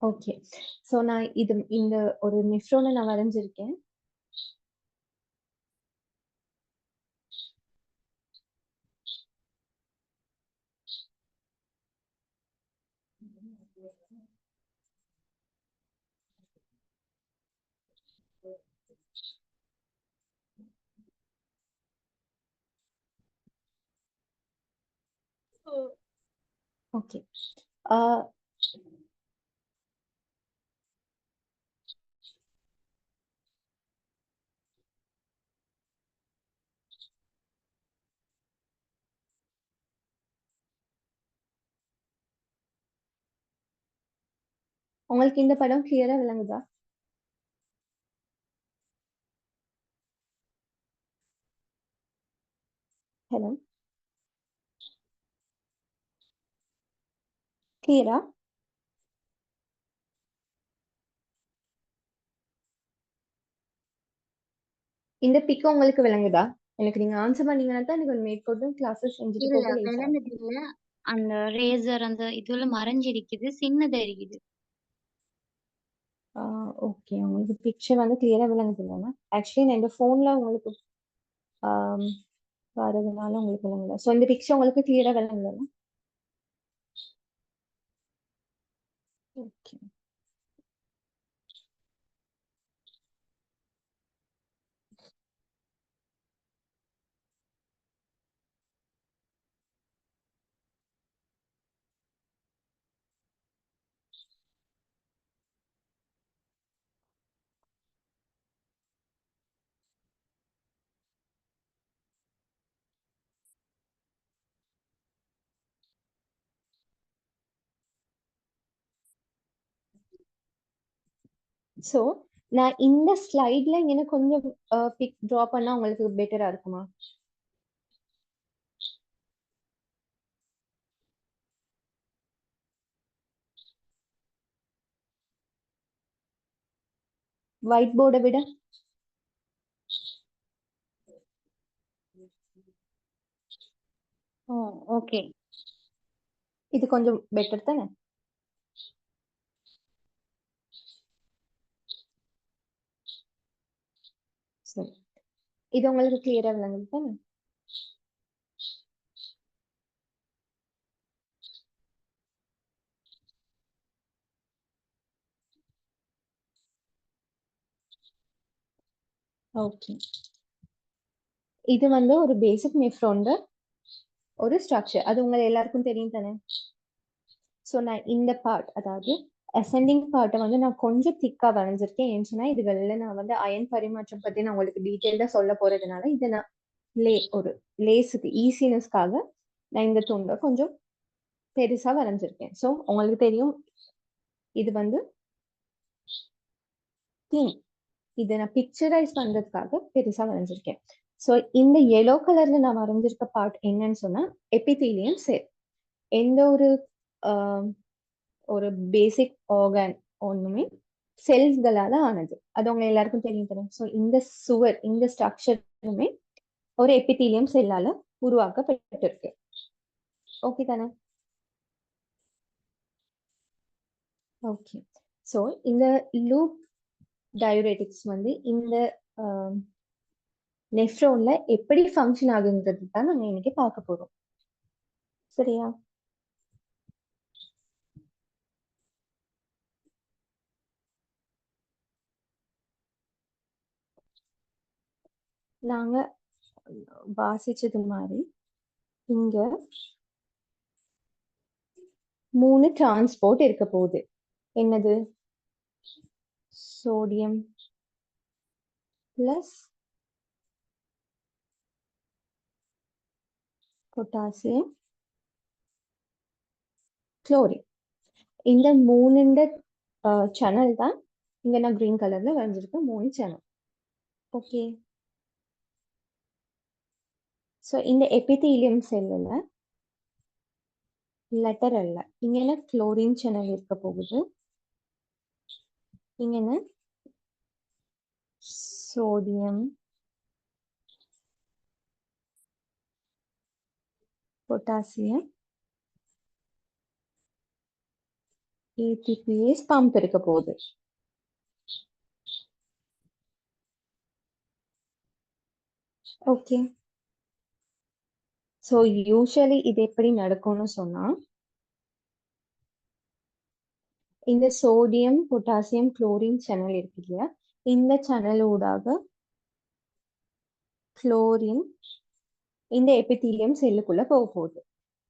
Okay. So நான் இந்த ஒரு நெஃப்ரோன நான் வரைஞ்சிருக்கேன். ஓகே. ஆ உங்களுக்கு இந்த படம் கிளியரா விளங்குதா? ஹலோ, கிளியரா? இந்த பிக் உங்களுக்கு விளங்குதா? எனக்கு நீங்க ஆன்சர் பண்ணீங்கன்னா தான் எனக்கு மேற்கொண்டு கிளாஸஸ் செஞ்சுட்டு இல்ல போக லேட் ஆகும். விளங்குது இல்ல. அந்த ரேசர் அந்த இதுல மறைஞ்சிருக்குது, சின்னதா இருக்குது. ஓகே. உங்களுக்கு பிக்சர் வந்து கிளியரா விளங்குது இல்லைன்னா ஆக்சுவலி நான் இந்த ஃபோன்ல உங்களுக்கு ஆம், வரதுனால உங்களுக்கு விளங்கல. ஸோ இந்த பிக்சர் உங்களுக்கு கிளியரா விளங்குதுல்ல? ஓகே. ஸோ நான் இந்த ஸ்லைட்ல இങ്ങനെ கொஞ்சம் பிக் ட்ரா பண்ணா உங்களுக்கு பெட்டரா இருக்குமா? ஒயிட் போர்டை விட ஓ, ஓகே. இது கொஞ்சம் பெட்டர் தானே? சரி, இது உங்களுக்கு கிளியரா விளங்குது தானே? ஓகே. இது வந்து ஒரு பேசிக் நெஃப்ரோன்ட ஒரு ஸ்ட்ரக்சர். அது உங்க எல்லாருக்கும் தெரியும் தானே? ஸோ நான் இந்த பார்ட், அதாவது அசெண்டிங் பார்ட்டை வந்து நான் கொஞ்சம் திக்கா வரைஞ்சிருக்கேன். ஏன்னு சொன்னா இதுகளில் நான் வந்து அயன் பரிமாற்றம் பத்தி நான் உங்களுக்கு டீட்டெயில்டா சொல்ல போறதுனால இதை நான் ஒரு லேஸுக்கு ஈஸினஸ்க்காக நான் இந்த துண்டை கொஞ்சம் பெருசா வரைஞ்சிருக்கேன். ஸோ உங்களுக்கு தெரியும் இது வந்து தீம். இதை நான் பிக்சரைஸ் பண்றதுக்காக பெருசா வரைஞ்சிருக்கேன். ஸோ இந்த எல்லோ கலர்ல நான் வரைஞ்சிருக்க பார்ட் என்னன்னு சொன்னா எபிதீலியம் செல். எந்த ஒரு ஒரு பேசிக் ஆர்கன் ஒண்ணுமே செல்ஸ்களால ஆனது. அது உங்க எல்லாருக்கும் தெரியும் தானே? ஸோ இந்த சுவர், இந்த ஸ்ட்ரக்சருமே ஒரு எபிதீலியம் செல்லால உருவாக்கப்பட்டிருக்கு. ஓகே தானே? ஓகே. ஸோ இந்த லூப் டயூரேட்டிக்ஸ் வந்து இந்த நெஃப்ரோன்ல எப்படி ஃபங்க்ஷன் ஆகுங்கிறது தான் நாங்க இன்னைக்கு பார்க்க போறோம். சரியா? நாங்க வாசிச்சது மாதிரி இங்க 3 டிரான்ஸ்போர்ட் இருக்க போகுது. என்னது? Sodium plus potassium chlorine. இந்த 3 சேனல் தான் இங்க நான் கிரீன் கலர்ல வரைஞ்சிருக்கேன். 3 சேனல். ஓகே. ஸோ இந்த எபிதீலியம் செல்லுல லெட்டரல்ல இங்க என்ன குளோரின் சேனல் இருக்க போகுது, இங்க என்ன சோடியம் பொட்டாசியம் ஏடிபிஎஸ் பம்ப் இருக்க போகுது. ஓகே, ஸோ யூஸ்வலி இது எப்படி நடக்கும்னு சொன்னா, இந்த சோடியம் பொட்டாசியம் குளோரின் சேனல் இருக்கு இல்லையா, இந்த சேனல் ஊடாக குளோரின் இந்த எபிதீலியம் செல்லுக்குள்ள போக போகுது.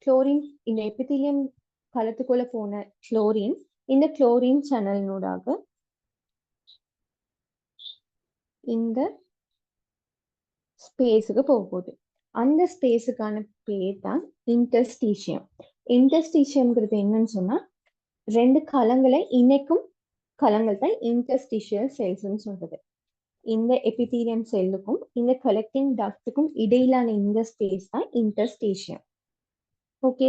குளோரின் இந்த எபிதீலியம் கலத்துக்குள்ள போன குளோரின் இந்த குளோரின் சேனலினூடாக இந்த ஸ்பேஸுக்கு போக போகுது. அந்த ஸ்பேஸுக்கான பேர் தான் இன்டர்ஸ்டீஷியம். இன்டர்ஸ்டீஷியம்ங்கிறது என்னன்னு சொன்னா, ரெண்டு களங்களை இணைக்கும் களங்கள் தான் இன்டர்ஸ்டிஷியல் செல்ஸ்ன்னு சொல்றது. இந்த எபிதீலியம் செல்லுக்கும் இந்த கலெக்டிங் டக்ட்டுக்கும் இடையிலான இந்த ஸ்பேஸ் தான் இன்டர்ஸ்டீஷியம். ஓகே,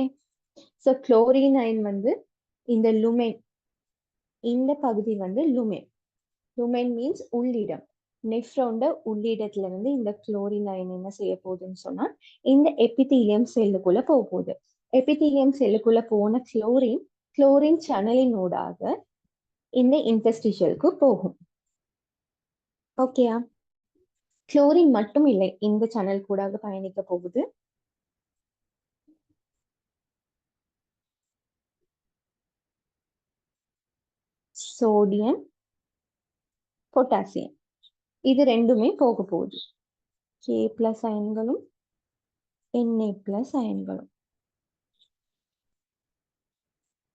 ஸோ குளோரின் அயன் வந்து இந்த லுமென், இந்த பகுதி வந்து லுமென். லுமென் மீன்ஸ் உள்ளிடம். நெஃப்ரோண்ட உள்ளிடத்துல இருந்து இந்த குளோரின் அயன் என்ன செய்ய போகுதுன்னு சொன்னா, இந்த எபிதீலியம் செல்லுக்குள்ள போக போகுது. எபிதீலியம் செல்லுக்குள்ள போன குளோரின் சேனலின் ஊடாக இந்த இன்டர்ஸ்டிஷியலுக்கு போகும். ஓகேயா? குளோரின் மட்டும் இல்லை இந்த சேனல் கூடாக பயணிக்க போகுது. சோடியம் பொட்டாசியம் இது ரெண்டுமே போக போகுது. K+ அயன்களும் Na+ அயன்களும்.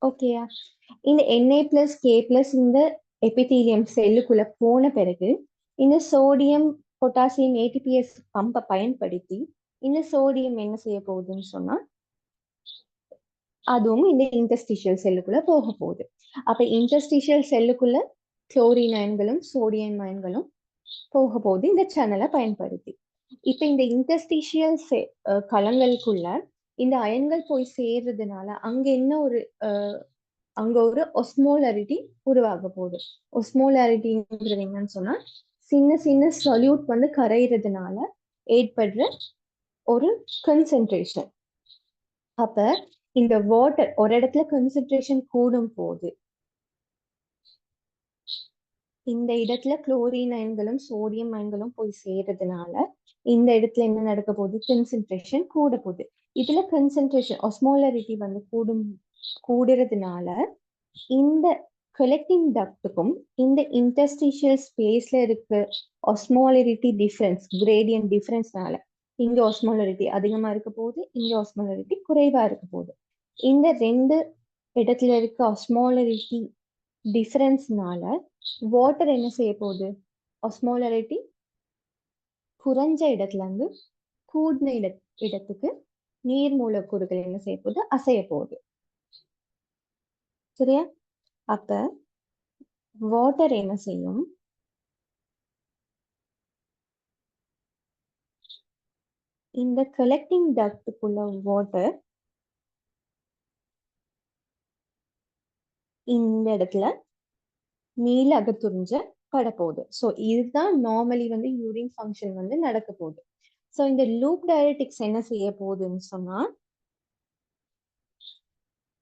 ஓகேயா? இந்த Na+, K+ இந்த எபிதீலியம் செல்லுக்குள்ள போன பிறகு இந்த சோடியம் பொட்டாசியம் ஏடிபிஎஸ் பம்பை பயன்படுத்தி இந்த சோடியம் என்ன செய்ய போகுதுன்னு சொன்னா, அதுவும் இந்த இன்டர்ஸ்டிஷியல் செல்லுக்குள்ள போக போகுது. அப்ப இன்டர்ஸ்டிஷியல் செல்லுக்குள்ள குளோரின் அயன்களும் சோடியம் அயன்களும் போக போகுது இந்த சேனலை பயன்படுத்தி. இப்ப இந்த இன்டர்ஸ்டிஷியல் களங்களுக்குள்ள இந்த அயன்கள் போய் சேர்றதுனால அங்க என்ன ஒரு அங்க ஒரு ஒஸ்மோலாரிட்டி உருவாக போகுது. ஒஸ்மோலாரிட்டிங்கிறது என்னன்னு சொன்னா, சின்ன சின்ன சொல்யூட் வந்து கரைகிறதுனால ஏற்படுற ஒரு கன்சென்ட்ரேஷன். அப்ப இந்த வாட்டர் ஒரு இடத்துல கன்சென்ட்ரேஷன் கூடும் போது இந்த இடத்துல குளோரின் அயன்களும் சோடியம் அயன்களும் போய் சேர்றதுனால இந்த இடத்துல என்ன நடக்க போகுது, கன்சென்ட்ரேஷன் கூட போகுது. இதுல கன்சென்ட்ரேஷன் ஒஸ்மோலாரிட்டி வந்து கூடுறதுனால இந்த கலெக்டிங் டக்ட்டுக்கும் இந்த இன்டர்ஸ்டிஷியல் ஸ்பேஸ்ல இருக்க ஒஸ்மோலாரிட்டி டிஃபரன்ஸ், கிரேடியன்ட் டிஃபரன்ஸ்னால இங்க ஒஸ்மோலாரிட்டி அதிகமா இருக்க போகுது, இங்க ஒஸ்மோலாரிட்டி குறைவா இருக்க போகுது. இந்த ரெண்டு இடத்துல இருக்க ஒஸ்மோலாரிட்டி டிஃபரன்ஸ்னால வாட்டர் என்ன செய்ய போகுது, ஒஸ்மோலாரிட்டி குறைஞ்ச இடத்துல இருந்து கூடின இடத்துக்கு நீர் மூலக்கூறுகள் என்ன செய்ய போகுது, அசைய போகுது. சரியா? அப்ப வாட்டர் என்ன செய்யும், இந்த கலெக்டிங் டக்ட்டுக்குள்ள வாட்டர் இந்த இடத்துல நீல அகத்துறிஞ்ச பட போகுது. ஸோ இதுதான் நார்மலி வந்து யூரின் ஃபங்க்ஷன் வந்து நடக்க போகுது. ஸோ இந்த லூப் டயலெட்டிக்ஸ் என்ன செய்ய போகுதுன்னு சொன்னா,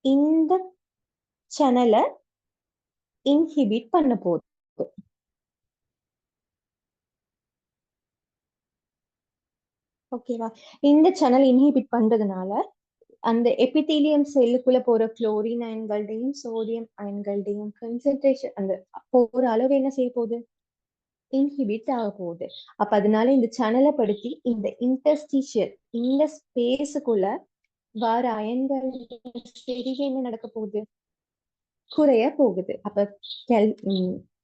இந்த சேனலை இன்ஹிபிட் பண்ண போகுது. ஓகேவா? இந்த சேனல் இன்ஹிபிட் பண்றதுனால அந்த எபிதீலியம் செல்லுக்குள்ள போற குளோரின் அயன்களுடையும் சோடியம் அயன்களுடையும் கன்சென்ட்ரேஷன் அந்த போற அளவு என்ன செய்ய போகுது, இன்ஹிபிட் ஆக போகுது. அப்ப அதனால இந்த சேனலை படுத்தி இந்த இன்டர்ஸ்டிஷியல் இந்த ஸ்பேஸுக்குள்ள வர அயன்கள் செறிவு என்ன நடக்க போகுது, குறைய போகுது. அப்ப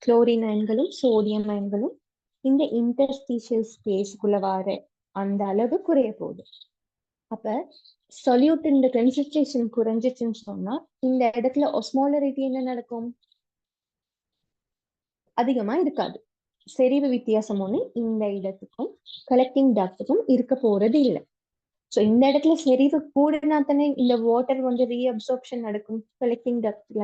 குளோரின் அயன்களும் சோடியம் அயன்களும் இந்த இன்டர்ஸ்டிஷியல் ஸ்பேஸுக்குள்ள வர அந்த அளவு குறைய போகுது. அப்ப சொல்யூட் இந்த கன்சென்ட்ரேஷன் குறைஞ்சிச்சுன்னு சொன்னா இந்த இடத்துல ஒஸ்மோலாரிட்டி என்ன நடக்கும், அதிகமா இருக்காது. செறிவு வித்தியாசம் ஒண்ணு இந்த இடத்துக்கும் கலெக்டிங் டக்ட்டுக்கும் இருக்க போறது இல்லை. ஸோ இந்த இடத்துல செறிவு கூடனா தானே இந்த வாட்டர் வந்து ரீஅப்சார்ப்ஷன் நடக்கும் கலெக்டிங் டக்ட்ல.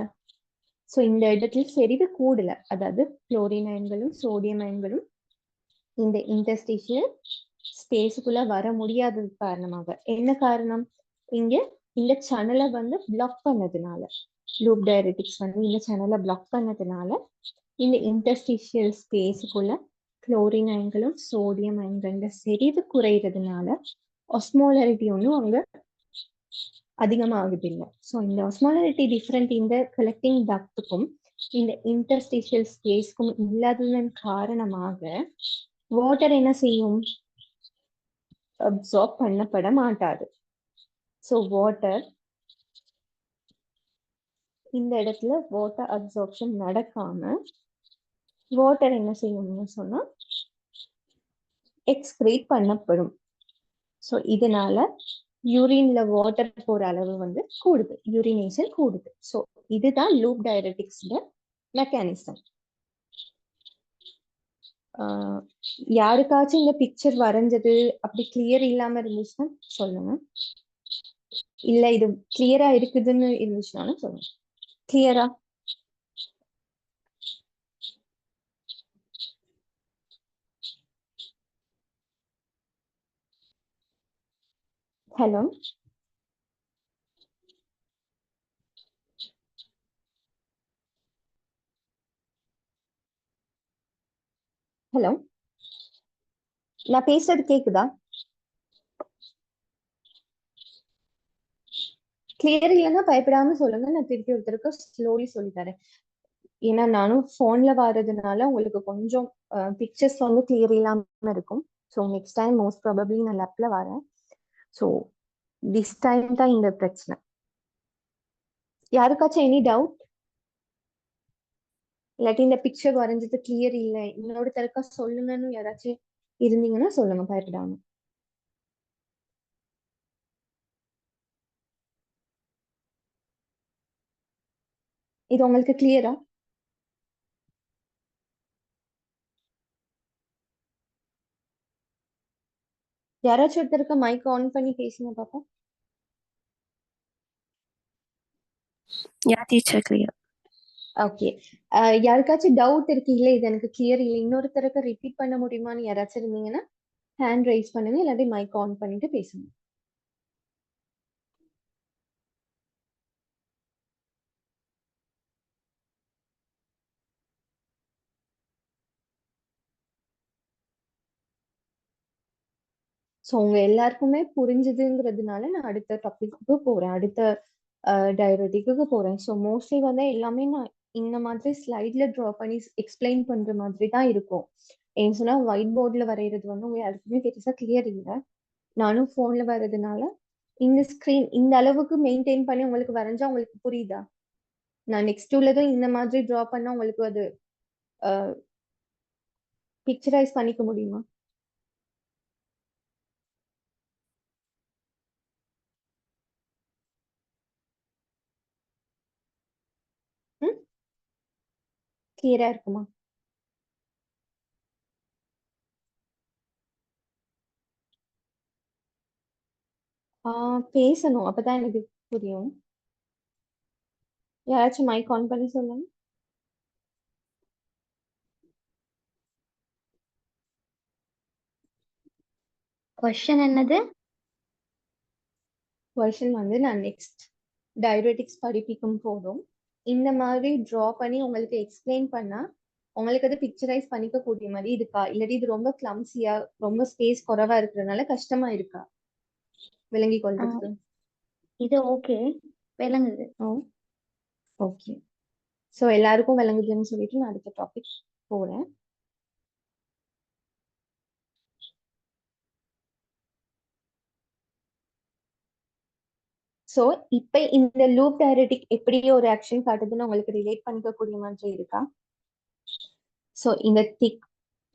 ஸோ இந்த இடத்துல செறிவு கூடல, அதாவது குளோரின் அயன்களும் சோடியம் அயன்களும் இந்த இன்டர்ஸ்டிஷியல் ஸ்பேஸுக்குள்ள வர முடியாதது காரணமாக. என்ன காரணம், இங்க இந்த சேனலை வந்து பிளாக் பண்ணதுனால. லூப் டயரெட்டிக்ஸ் வந்து இந்த சேனலை பிளாக் பண்ணதுனால இந்த இன்டர்ஸ்டிஷியல் ஸ்பேஸுக்குள்ள குளோரின் அயன்களும் சோடியம் அயன்களோட செறிவு குறையிறதுனால ஒஸ்மோலாரிட்டி ஒன்றும் அங்க அதிகமாகுது இல்லை. ஸோ இந்த ஒஸ்மோலாரிட்டி டிஃப்ரெண்ட் இந்த கலெக்டிங் டக்டுக்கும் இந்த இன்டர்ஸ்டிஷியல் ஸ்பேஸ்க்கும் இல்லாததன் காரணமாக வாட்டர் என்ன செய்யும்? அப்சார்ப் பண்ணப்பட மாட்டாது. ஸோ வாட்டர் இந்த இடத்துல வாட்டர் அப்சார்ப்ஷன் நடக்காம வாட்டர் என்ன செய்யும்னு சொன்னா எக்ஸ்கிரீட் பண்ணப்படும். ஸோ இதனால யூரின்ல வாட்டர் போற அளவு வந்து கூடுது, யூரினேஷன் கூடுது. ஸோ இதுதான் லூப் டயரெட்டிக்ஸ்ல மெக்கானிசம். யாருக்காச்சும் இந்த பிக்சர் வரைஞ்சது அப்படி கிளியர் இல்லாம இருந்துச்சுன்னா சொல்லுங்க. இல்ல இது கிளியரா இருக்குதுன்னு இருந்துச்சுனாலும் சொல்லுங்க. கிளியரா? ஹலோ ஹலோ, நான் பேசுறது கேக்குதா? கிளியர் இல்லைன்னா பயப்படாம சொல்லுங்க, நான் திருப்பி ஒருத்தருக்கு ஸ்லோலி சொல்லி தரேன். ஏன்னா நானும் போன்ல வர்றதுனால உங்களுக்கு கொஞ்சம் பிக்சர்ஸ் வந்து கிளியர் இல்லாம இருக்கும். So next time most probably நான் லேப்ல வரேன். ஸோ திஸ் டைம் தான் இந்த பிரச்சனை. யாருக்காச்சும் எனி டவுட்? இல்லாட்டி இந்த பிக்சர் வரைஞ்சது கிளியர் இல்லை இன்னொரு தரக்கா சொல்லுங்கன்னு யாராச்சும் இருந்தீங்கன்னா சொல்லுங்க, பயப்படாம. இது உங்களுக்கு கிளியரா? யாராச்சும் ஒருத்தருக்கு மைக் ஆன் பண்ணி பேசுங்க பாப்பா. Yeah, teacher, clear. ஓகே. யாருக்காச்சும் டவுட் இருக்கு, இல்லை இது எனக்கு கிளியர் இல்லை இன்னொரு தரக்க ரிப்பீட் பண்ண முடியுமான்னு யாராச்சும் இருந்தீங்கன்னா ஹேண்ட் ரைஸ் பண்ணுங்க, இல்லாட்டி மைக் ஆன் பண்ணிட்டு பேசுங்க. ஸோ உங்க எல்லாருக்குமே புரிஞ்சுதுங்கிறதுனால நான் அடுத்த டாபிக்கு போறேன், அடுத்த டயரெட்டிக்கு போறேன். ஸோ மோஸ்ட்லி வந்து எல்லாமே நான் இந்த மாதிரி ஸ்லைட்ல ட்ரா பண்ணி எக்ஸ்பிளைன் பண்ற மாதிரி தான் இருக்கும். ஏன்னு சொன்னா ஒயிட் போர்ட்ல வரைகிறது வந்து உங்க யாருக்குமே பெருசா கிளியர் இல்லை. நானும் போன்ல வர்றதுனால இந்த ஸ்கிரீன் இந்த அளவுக்கு மெயின்டைன் பண்ணி உங்களுக்கு வரைஞ்சா உங்களுக்கு புரியுதா? நான் நெக்ஸ்ட் உள்ளதும் இந்த மாதிரி ட்ரா பண்ணா உங்களுக்கு அது பிக்சரைஸ் பண்ணிக்க முடியுமா? ம், கிளியரா இருக்குமா? பேசணும், அப்பதான் எனக்கு புரியும். யாராச்சும் மைக் ஆன் பண்ணி சொல்லுங்க. கொஸ்டின் என்னது? கொஷின் வந்து நான் நெக்ஸ்ட் டயபெட்டிக்ஸ் படிப்பிக்கும் போதும் இந்த மாதிரி ட்ரா பண்ணி உங்களுக்கு எக்ஸ்பிளைன் பண்ணா உங்களுக்கு அது பிக்சரைஸ் பண்ணிக்க கூடிய மாதிரி இருக்கா, இல்லாட்டி இது ரொம்ப கிளம்சியா ரொம்ப ஸ்பேஸ் குறைவா இருக்கிறதுனால கஷ்டமா இருக்கா விளங்கி கொள்றதுக்கு? இது ஓகே, விளங்குது. ஓகே. ஸோ எல்லாருக்கும் விளங்குதுன்னு சொல்லிட்டு நான் அடுத்த டாபிக் போறேன். ஸோ இப்ப இந்த லூப் டயரெட்டிக் எப்படி ஒரு ஆக்ஷன் காட்டுதுன்னு உங்களுக்கு ரிலேட் பண்ணிக்க கூடிய மாதிரி இருக்கா? ஸோ இந்த திக்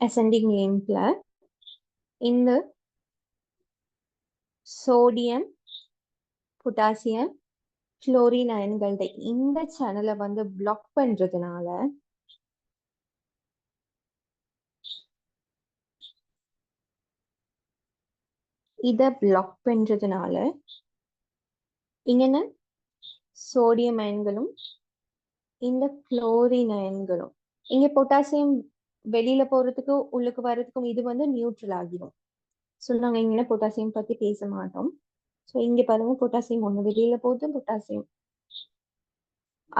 அசெண்டிங் லிங்க்ல இந்த சோடியம் பொட்டாசியம் குளோரின் அயன்களோட இந்த சேனலை வந்து பிளாக் பண்றதுனால இத பிளாக் பண்றதுனால இங்க சோடியம் அயன்களும் இந்த குளோரின் அயன்களும் இங்க பொட்டாசியம் வெளியில போறதுக்கு உள்ளுக்கு வர்றதுக்கும் இது வந்து நியூட்ரல் ஆகிடும். ஸோ நாங்க இங்க பொட்டாசியம் பத்தி பேச மாட்டோம். ஸோ இங்க பாருங்க பொட்டாசியம் ஒண்ணு வெளியில போகுது, பொட்டாசியம்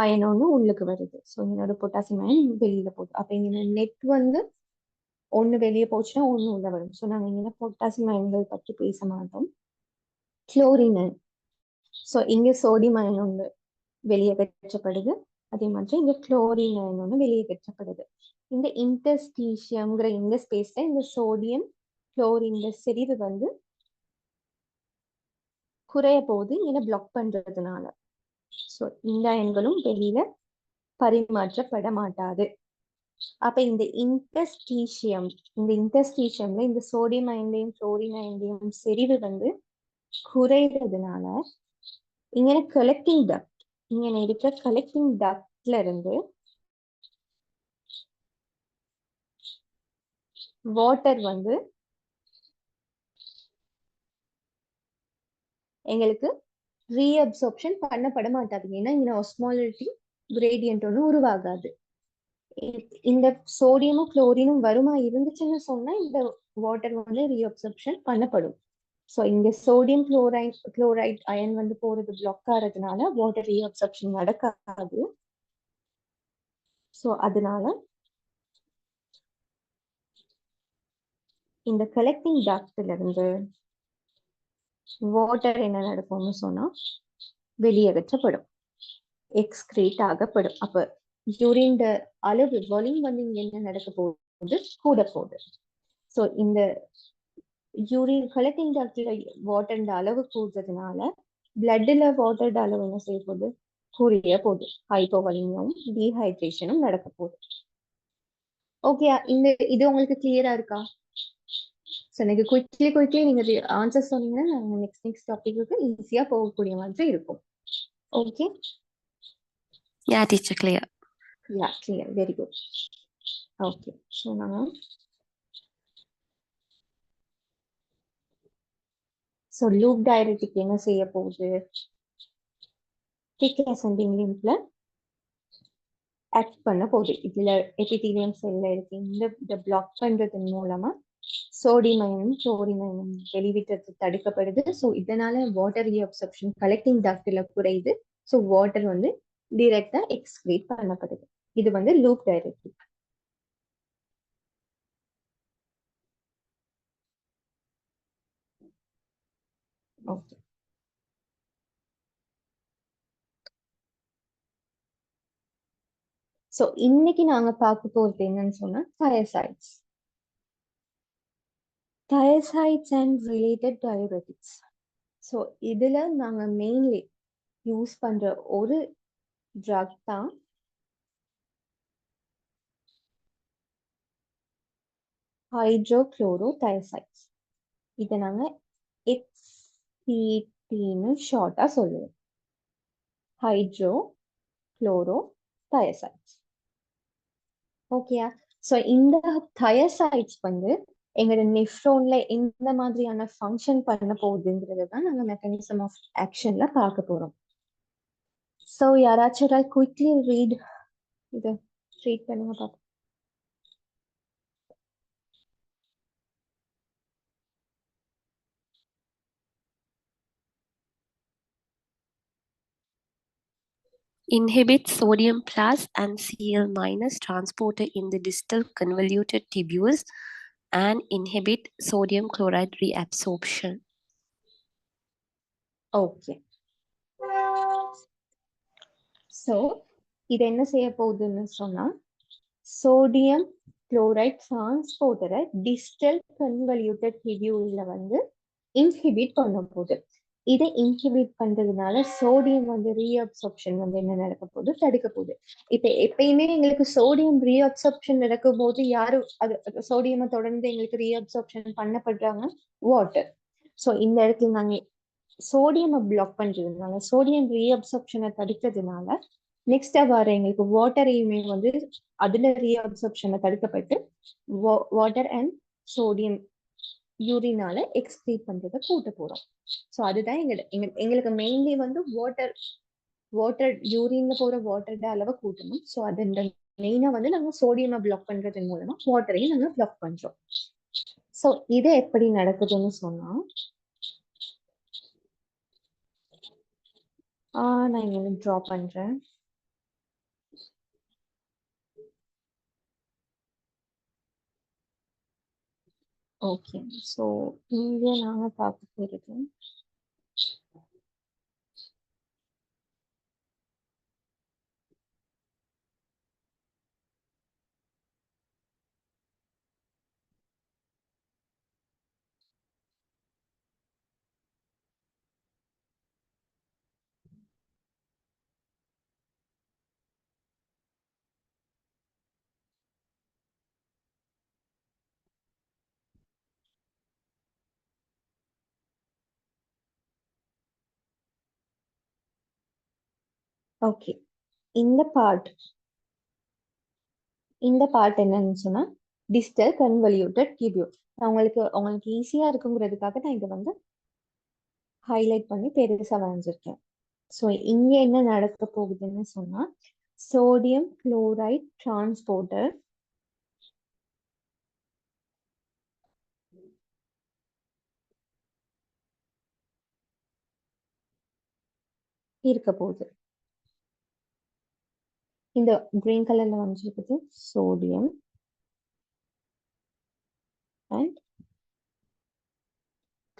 அயன் ஒன்று உள்ளுக்கு வருது. ஸோ என்னோட பொட்டாசியம் அயன் வெளியில போகுது. அப்போ இங்கே நெட் வந்து ஒன்று வெளியே போச்சுன்னா ஒன்று உள்ள வரும். ஸோ நாங்கள் இங்கே பொட்டாசியம் அயன்கள் பற்றி பேச மாட்டோம். Chlorine ion. ஸோ இங்கே சோடியம் அயன் ஒன்று வெளியேற்றப்படுது. அதே மாதிரி இங்க குளோரின் அயன் ஒன்று வெளியேற்றப்படுது. இந்த இன்டர்ஸ்டீஷியம்ங்கிற இந்த ஸ்பேஸ்ல இந்த சோடியம் குளோரின் செறிவு வந்து குறைய போகுது இங்க பிளாக் பண்றதுனால. ஸோ இந்த அயன்களும் வெளியில பரிமாற்றப்பட மாட்டாது. அப்ப இந்த இன்டர்ஸ்டீஷியம்ல இந்த சோடியம் அயன்லையும் குளோரின் அயன்லையும் செறிவு வந்து குறைகிறதுனால இங்க கலெக்டிங் டக்ட், இங்க இருக்கிற கலெக்டிங் டக்ட்ல இருந்து வாட்டர் வந்து எங்களுக்கு ரீஅப்சார்ப்ஷன் பண்ணப்பட மாட்டாது. ஏன்னா இங்க ஆஸ்மாலிட்டி கிரேடியன்ட் ஒன்று உருவாகாது. இந்த சோடியமும் குளோரினும் வருமா இருந்துச்சுன்னு சொன்னா இந்த வாட்டர் வந்து ரீஅப்சார்ப்ஷன் பண்ணப்படும். ஸோ இங்க சோடியம் குளோரைட் அயன் வந்து போறது பிளாக் ஆகிறதுனால வாட்டர் ரீஅப்சார்ப்ஷன் நடக்காது. ஸோ அதனால இந்த கலெக்டிங் டக்ட்ல இருந்து வாட்டர் என்ன நடக்கும்னு சொன்னா வெளியேற்றப்படும், எக்ஸ்கிரீட் ஆகப்படும். அப்ப யூரின் அளவு வால்யூம் வந்து இங்க என்ன நடக்க போகுது, கூட போகுது. ஸோ இந்த யூரின் கலெக்டிங் டக்ட்ல வாட்டர் அளவு கூடுறதுனால பிளட்ல வாட்டர் அளவு என்ன செய்ய போகுது, குறைய போகுது. ஹைப்போவாலிமியாவும் டீஹைட்ரேஷனும் நடக்க போகுது. ஓகே, இது உங்களுக்கு கிளியரா இருக்கா? ஸோ எனக்கு குயிக்லி நீங்க ஆன்சர் சொன்னீங்கன்னா நாங்கள் நெக்ஸ்ட் டாபிக்கு ஈஸியா போகக்கூடிய மாதிரி இருக்கும். Okay, Yeah, teacher, clear. Yeah, clear. Very good. Okay. So now, loop diuretic என்ன செய்ய போகுது, thick ascending linkல ஆக்ட் பண்ண போகுது. இதுல எபிதீலியம் செல்ல இருக்கு. இந்த பிளாக் பண்றதன் மூலமா சோடியம் அயனும் குளோரின் அயனும் வெளிவிட்டது தடுக்கப்படுது. ஸோ இதனால வாட்டர் ரீஅப்சார்ப்ஷன் கலெக்டிங் டக்ட்ல குறையுது. ஸோ வாட்டர் வந்து டைரக்டா எக்ஸ்கிரீட் பண்ணப்படுது. இது வந்து லூப் டைரக்டிக். ஓகே, ஸோ இன்னைக்கு நாங்க பார்க்க போறது என்னன்னு சொன்னா thiazides and related diabetics. So இதுல நாங்க மெயின்லி யூஸ் பண்ற ஒரு ட்ரக் தான் ஹைட்ரோக்ளோரோதியாசைட்ஸ். இதை நாங்க HCT-ன்னு ஷார்ட்டா சொல்லுவோம், ஹைட்ரோக்ளோரோதியாசைட்ஸ். ஓகேயா? ஸோ இந்த தியாசைட்ஸ் வந்து எங்களோட நெஃப்ரோன்ல எந்த மாதிரியான ஃபங்க்ஷன் பண்ண போகுதுங்கிறது தான் நாங்கள் மெக்கானிசம் ஆஃப் ஆக்ஷன்ல பார்க்க போறோம். ஸோ யாராச்சும் குயிக்லி இதை ரீட் பண்ணுங்க பார்ப்போம். Inhibit sodium plus and Cl minus transporter in the distal convoluted tubules and inhibit sodium chloride reabsorption. Okay, so இது என்ன செய்ய போகுதுன்னு சொன்னா சோடியம் குளோரைட் டிரான்ஸ்போர்ட்டரை டிஸ்டல் கன்வல்யூட்டட் டிபியூல்ல வந்து இன்ஹிபிட் பண்ண போகுது. இதை இன்ஹிபிட் பண்றதுனால சோடியம் வந்து ரீஅப்சார்ப்ஷன் வந்து என்ன நடக்க போகுது, தடுக்க போகுது. இப்ப எப்பயுமே எங்களுக்கு சோடியம் ரீஅப்சார்ப்ஷன் நடக்கும் போது யாரு அது சோடியமை தொடர்ந்து எங்களுக்கு ரீஅப்சார்ப்ஷன் பண்ணப்படுறாங்க, வாட்டர். ஸோ இந்த இடத்துல நாங்க சோடியம் பிளாக் பண்றதுனால சோடியம் ரீஅப்சார்ப்ஷனை தடுக்கிறதுனால நெக்ஸ்ட் வர எங்களுக்கு வாட்டரையுமே வந்து அதுல ரீஅப்சார்ப்ஷனை தடுக்கப்பட்டு வாட்டர் அண்ட் சோடியம் யூரினால எக்ஸ்கிரீட் பண்றதை கூட்ட போறோம். ஸோ அதுதான் எங்களுக்கு மெயின்லி வந்து வாட்டர் யூரின்ல போற வாட்டரோட அளவை கூட்டணும். ஸோ அது மெயினா வந்து நாங்க சோடியமை பிளாக் பண்றதன் மூலமா வாட்டரையும் நாங்க பிளாக் பண்றோம். ஸோ இது எப்படி நடக்குதுன்னு சொன்னா நான் இங்க ட்ரா பண்றேன். ஓகே. ஸோ இங்கே நாங்க பார்க்க போகிறது ஓகே. இந்த பார்ட் என்னன்னு சொன்னா டிஸ்டல் கன்வல்யூட்டட் டியூபியூல். நான் உங்களுக்கு ஈஸியா இருக்குங்கிறதுக்காக நான் இதை வந்து ஹைலைட் பண்ணி பெருசா வரைஞ்சிருக்கேன். ஸோ இங்க என்ன நடக்க போகுதுன்னு சொன்னா சோடியம் குளோரைட் டிரான்ஸ்போர்ட்டர் இருக்க போகுது. இந்த கிரீன் கலர்ல வரைஞ்சிருக்குது sodium and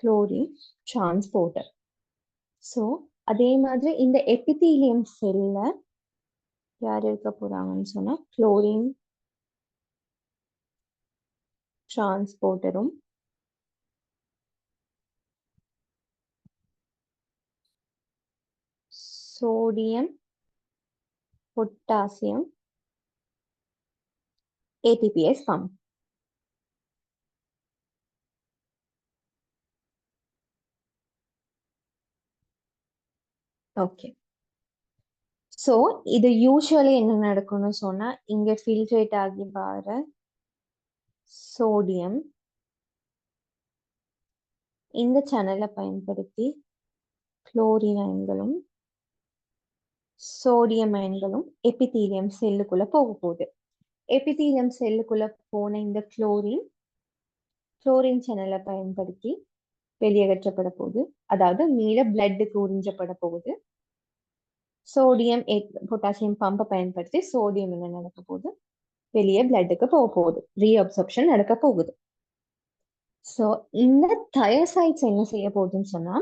chlorine transporter. So அதே மாதிரி இந்த எபிதீலியம் செல்ல யார் இருக்க போறாங்கன்னு சொன்னா குளோரின் டிரான்ஸ்போர்ட்டரும் sodium potassium ATPase pump. Okay. So இது யூஸ்வலி என்ன நடக்கும்னு சொன்னா இங்க ஃபில்ட்ரேட் ஆகி வர சோடியம் இந்த சேனலை பயன்படுத்தி குளோரின் அயன்களும் சோடியம் அயன்களும் எபிதீலியம் செல்லுக்குள்ள போக போகுது. எபிதீலியம் செல்லுக்குள்ள போன இந்த குளோரின் சேனலை பயன்படுத்தி வெளியேற்றப்பட போகுது. அதாவது மீள பிளட்டுக்கு உறிஞ்சப்பட போகுது. சோடியம் பொட்டாசியம் பம்பை பயன்படுத்தி சோடியம் என்ன நடக்க போகுது, வெளியே பிளட்டுக்கு போக போகுது, ரீஅப்சர்ப்ஷன் நடக்க போகுது. ஸோ இந்த தயசைட்ஸ் என்ன செய்ய போகுதுன்னு சொன்னா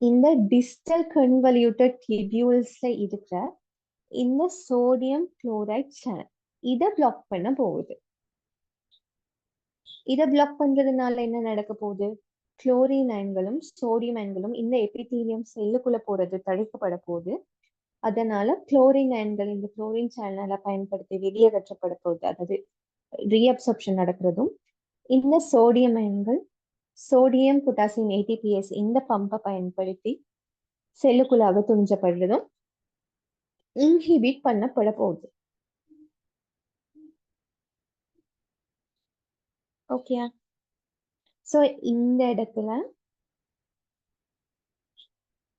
இந்த டிஸ்டல் கன்வல்யூட்டட் டியூபியூல்ஸ்ல இருக்கிற இந்த சோடியம் குளோரைட் சேனல் இதை பிளாக் பண்ண போகுது. இதை பிளாக் பண்றதுனால என்ன நடக்க போகுது, குளோரின் அயன்களும் சோடியம் அயன்களும் இந்த எபிதீலியம் செல்லுக்குள்ள போறது தடுக்கப்பட போகுது. அதனால குளோரின் அயன்கள் இந்த குளோரின் சேனலை பயன்படுத்தி வெளியேற்றப்பட போகுது. அதாவது ரீஅப்சர்ப்ஷன் நடக்கிறதும் இந்த சோடியம் அயன்கள் சோடியம் பொட்டாசியம் ஏடிபிஎஸ் இந்த பம்பை பயன்படுத்தி செல்லுக்குள்ளாக துணிஞ்சப்படுறதும் இன்ஹிபிட் பண்ணப்பட போகுது. ஓகே. ஸோ இந்த இடத்துல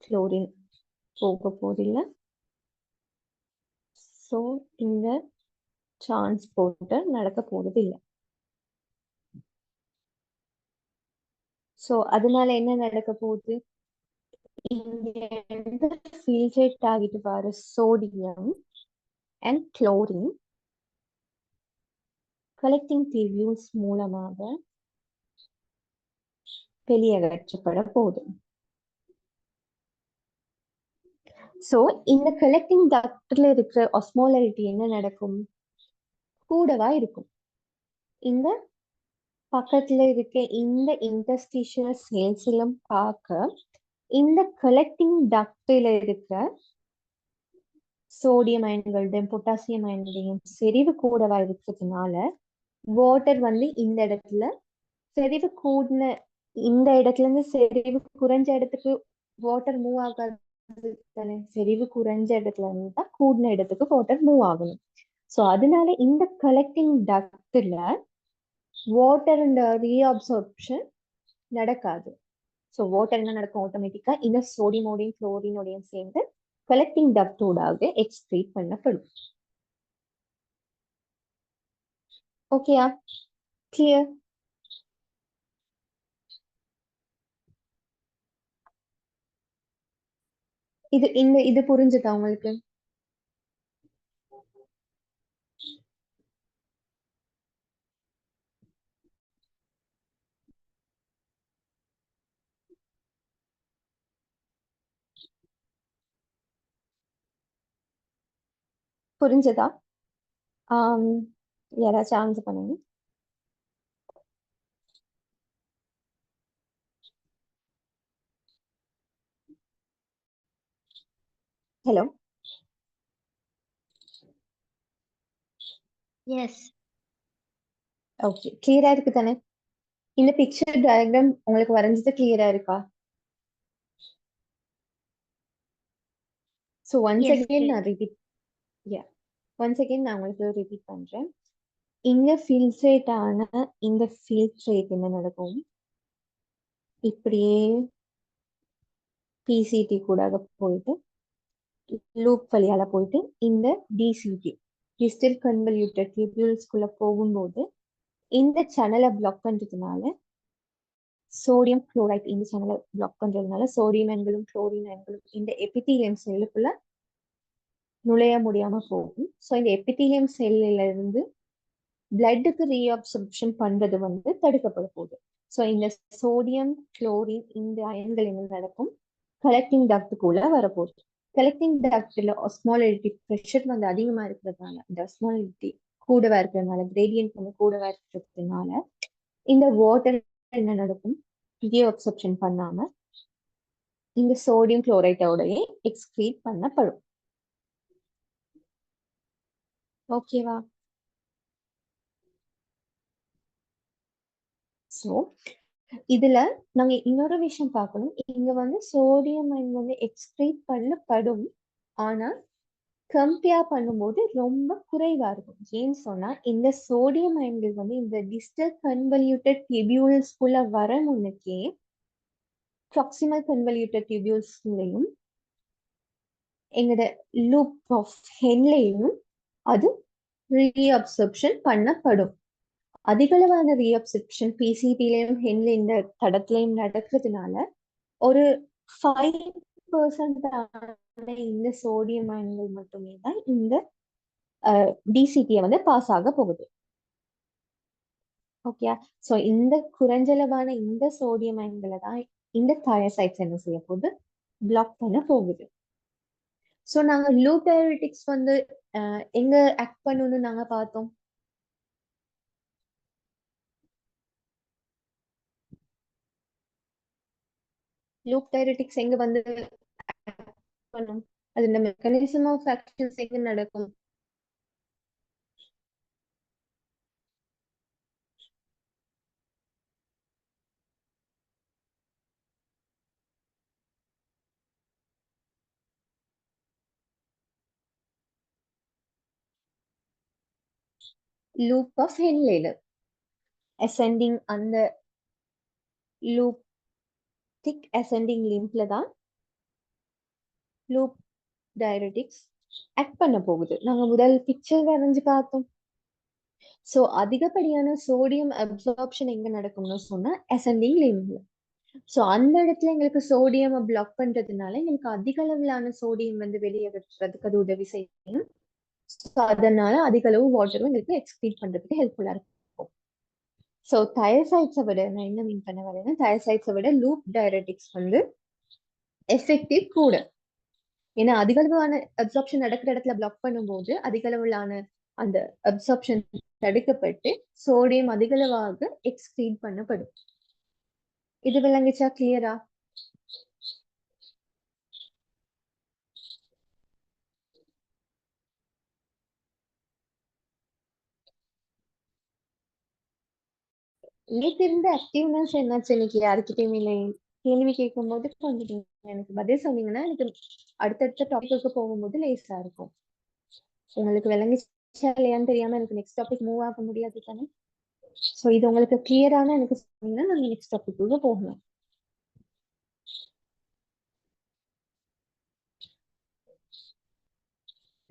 குளோரின் போக போதில்லை. ஸோ இந்த டிரான்ஸ்போர்ட்டர் நடக்க போறது இல்லை. ஸோ அதனால என்ன நடக்க போகுது, இங்க ஃபில்ட்ரேட் ஆகிட்டு வர sodium and chlorine collecting tubules மூலமாக வெளியேற்றப்பட போகுது. ஸோ இந்த கலெக்டிங் டக்ட்ல இருக்கிற ஆஸ்மோலாரிட்டி என்ன நடக்கும், கூடவா இருக்கும். இந்த பக்கத்துல இருக்க இந்த இன்டர்ஸ்டிஷியல் செல்ஸிலும் பார்க்க இந்த கலெக்டிங் டக்டில் இருக்கிற சோடியம் அயன்களுடையும் பொட்டாசியம் அயன்களுடையும் செறிவு கூடவா இருக்கிறதுனால வாட்டர் வந்து இந்த இடத்துல செறிவு கூடின இந்த இடத்துல இருந்து செறிவு குறைஞ்ச இடத்துக்கு வாட்டர் மூவ் ஆகாது தானே. செறிவு குறைஞ்ச இடத்துல இருந்து தான் கூடின இடத்துக்கு வாட்டர் மூவ் ஆகணும். ஸோ அதனால இந்த கலெக்டிங் டக்ட்ல வாட்டர் அண்ட் ரீஅப்சார்ப்ஷன் நடக்காது. ஸோ வாட்டர் என்ன நடக்கும், ஆட்டோமேட்டிக்கா இந்த சோடியமோடையும் குளோரினோடையும் சேர்ந்து கலெக்டிங் டக்டோடாக எக்ஸ்கிரீட் பண்ணப்படும். ஓகேயா, கிளியர்? இது புரிஞ்சுதா உங்களுக்கு? புரிஞ்சதா? ஆம், யாராச்சும் ஆன்சர் பண்ணுங்க. ஹலோ. எஸ். ஓகே, கிளியரா இருக்கு தானே? இந்த பிக்சர் டயக்ராம் உங்களுக்கு வரைஞ்சது கிளியரா இருக்கா? So once yes. அகெயின் நான் ரிப்பீட் ஒன்ஸ் அகெயின் நான் உங்களுக்கு ரிப்பீட் பண்றேன். இங்க ஃபில்ட்ரேட் ஆன இந்த ஃபில்ட்ரேட் என்ன நடக்கும்? இப்படியே பிசிடி கூட போயிட்டு லூப் வழியால போயிட்டு இந்த டிசிடி டிஸ்டல் கன்வல்யூட்டட் டியூபியூல்ஸ்குள்ள போகும்போது இந்த சேனலை பிளாக் பண்றதுனால சோடியம் குளோரைட் இந்த சேனலை பிளாக் பண்றதுனால சோடியம் அயன்களும் குளோரின் அயன்களும் இந்த எபித்தீலியம் செல்லுக்குள்ள நுழைய முடியாம போகும். ஸோ இந்த எபித்தீலியம் செல்லில இருந்து பிளட்டுக்கு ரீஅப்சர்ப்ஷன் பண்றது தடுக்கப்பட போகுது. ஸோ இந்த சோடியம் குளோரின் இந்த அயன்கள் என்ன நடக்கும்? கலெக்டிங் டக்டுக்குள்ள வரப்போகுது. கலெக்டிங் டக்ட்ல ஒஸ்மாலிட்டி ப்ரெஷர் அதிகமா இருக்கிறதுனால, இந்த ஒஸ்மாலிட்டி கூடவா இருக்கிறதுனால, கிரேடியன்ட் கூடவா இருக்கிறதுனால இந்த வாட்டர் என்ன நடக்கும்? ரீஅப்சர்ப்ஷன் பண்ணாம இந்த சோடியம் குளோரைட்டோடயே எக்ஸ்கிரீட் பண்ணப்படும். ஓகேவா? ஸோ இதுல நாங்க இன்னொரு விஷயம் பார்க்கணும். இங்க சோடியம் அயன் எக்ஸ்கிரீட் பண்ணப்படும், ஆனா கம்பேர் பண்ணும்போது ரொம்ப குறைவா இருக்கும். ஏன்னு சொன்னா இந்த சோடியம் அயன்கள் இந்த டிஸ்டல் கன்வல்யூட்டட் டியூபியூல்ஸ்குள்ள வர முன்னுக்கே ப்ராக்சிமல் கன்வல்யூட்டட் டியூபியூல்ஸ்லயும் எங்களோட லூப் ஆஃப் ஹென்லையும் அது ரீஅப்சர்ப்ஷன் பண்ணப்படும். அதிகளவான ரீஅப்சர்ப்ஷன் பிசிடிலையும் ஹென்ல இந்த தடத்திலையும் நடக்கிறதுனால ஒரு 5% இந்த சோடியம் அயன்கள் மட்டுமே தான் இந்த டிசிடியை பாஸ் ஆக போகுது. ஓகே, ஸோ இந்த குறைஞ்சளவான இந்த சோடியம் அயன்களை தான் இந்த தயசைட்ஸ் என்ன செய்ய போகுது? பிளாக் பண்ண போகுது. ஸோ நாங்க லூப் டயரிட்டிக்ஸ் எங்க ஆக்ட் பண்ணணும்னு நாங்க பார்த்தோம். லூப் டயரிட்டிக்ஸ் எங்க பண்ணும்? அது இந்த மெக்கானிசம் ஆஃப் ஆக்ஷன்ஸ் எங்க நடக்கும்? லூப் ஆஃப் ஹென்லேல அசெண்டிங் அந்த லூப் திக் அசெண்டிங் லிங்க்ல தான் லூப் டயரிட்டிக்ஸ் ஆக்ட் பண்ண போகுது. நாங்க முதல் பிக்சர் வரைஞ்சு பார்த்தோம். ஸோ அதிகப்படியான சோடியம் அப்சார்ப்ஷன் எங்க நடக்கும்னு சொன்னா அசெண்டிங் லிங்க்ல. ஸோ அந்த இடத்துல எங்களுக்கு சோடியம் பிளாக் பண்றதுனால எங்களுக்கு அதிக அளவிலான சோடியம் வெளியேறதுக்கு அது உதவி செய்யும். அதனால அதிக அளவு வாட்டரும் எங்களுக்கு எக்ஸ்கிரீட் பண்றதுக்கு ஹெல்ப்ஃபுல்லா இருக்கும். ஸோ தயசைட்ஸை விட நான் என்ன மீன் பண்ண வரேன்னா, தயசைட்ஸை விட லூப் டயரிட்டிக்ஸ் எஃபெக்டிவ் கூட. ஏன்னா அதிக அளவான அப்சார்ப்ஷன் நடக்கிற இடத்துல பிளாக் பண்ணும்போது அதிக அளவிலான அந்த அப்சார்ப்ஷன் தடுக்கப்பட்டு சோடியம் அதிக அளவாக எக்ஸ்கிரீட் பண்ணப்படும். இது விளங்குச்சா? கிளியரா? நேற்று இருந்த ஆக்டிவ்னஸ் என்னாச்சு? இன்னைக்கு யாருக்கிட்டையும் இல்லை. கேள்வி கேட்கும் போது கொஞ்சம் எனக்கு பதில் சொன்னீங்கன்னா எனக்கு அடுத்தடுத்த டாபிக்கு போகும்போது லேஸா இருக்கும். உங்களுக்கு விளங்குச்சா இல்லையான்னு தெரியாம எனக்கு நெக்ஸ்ட் டாபிக் மூவ் ஆக முடியாது தானே. ஸோ இது உங்களுக்கு கிளியரான எனக்கு சொன்னீங்கன்னா நாங்கள் நெக்ஸ்ட் டாபிக்கு போகலாம்.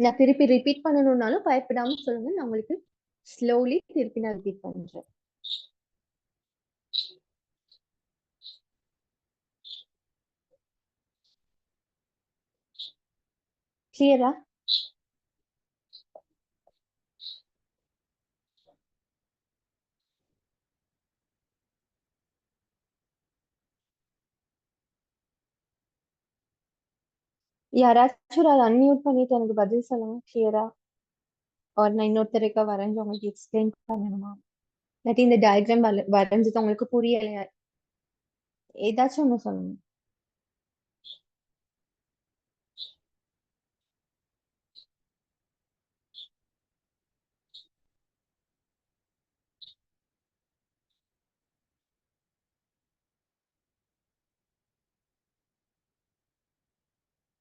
நான் திருப்பி ரிப்பீட் பண்ணணும்னாலும் பயப்படாம சொல்லுங்க, நான் உங்களுக்கு ஸ்லோலி திருப்பி நான் ரிப்பீட் பண்றேன். கிளியரா? யாராச்சும் அதை அன்மியூட் பண்ணிட்டு எனக்கு பதில் சொல்லுங்க. கிளியரா? ஒரு நான் இன்னொருத்தருக்கா வரைஞ்சு உங்களுக்கு எக்ஸ்பிளைன் பண்ணணுமா? இல்லாட்டி இந்த டயக்ராம் வரைஞ்சது உங்களுக்கு புரியலையா? ஏதாச்சும் ஒண்ணு சொல்லுங்க.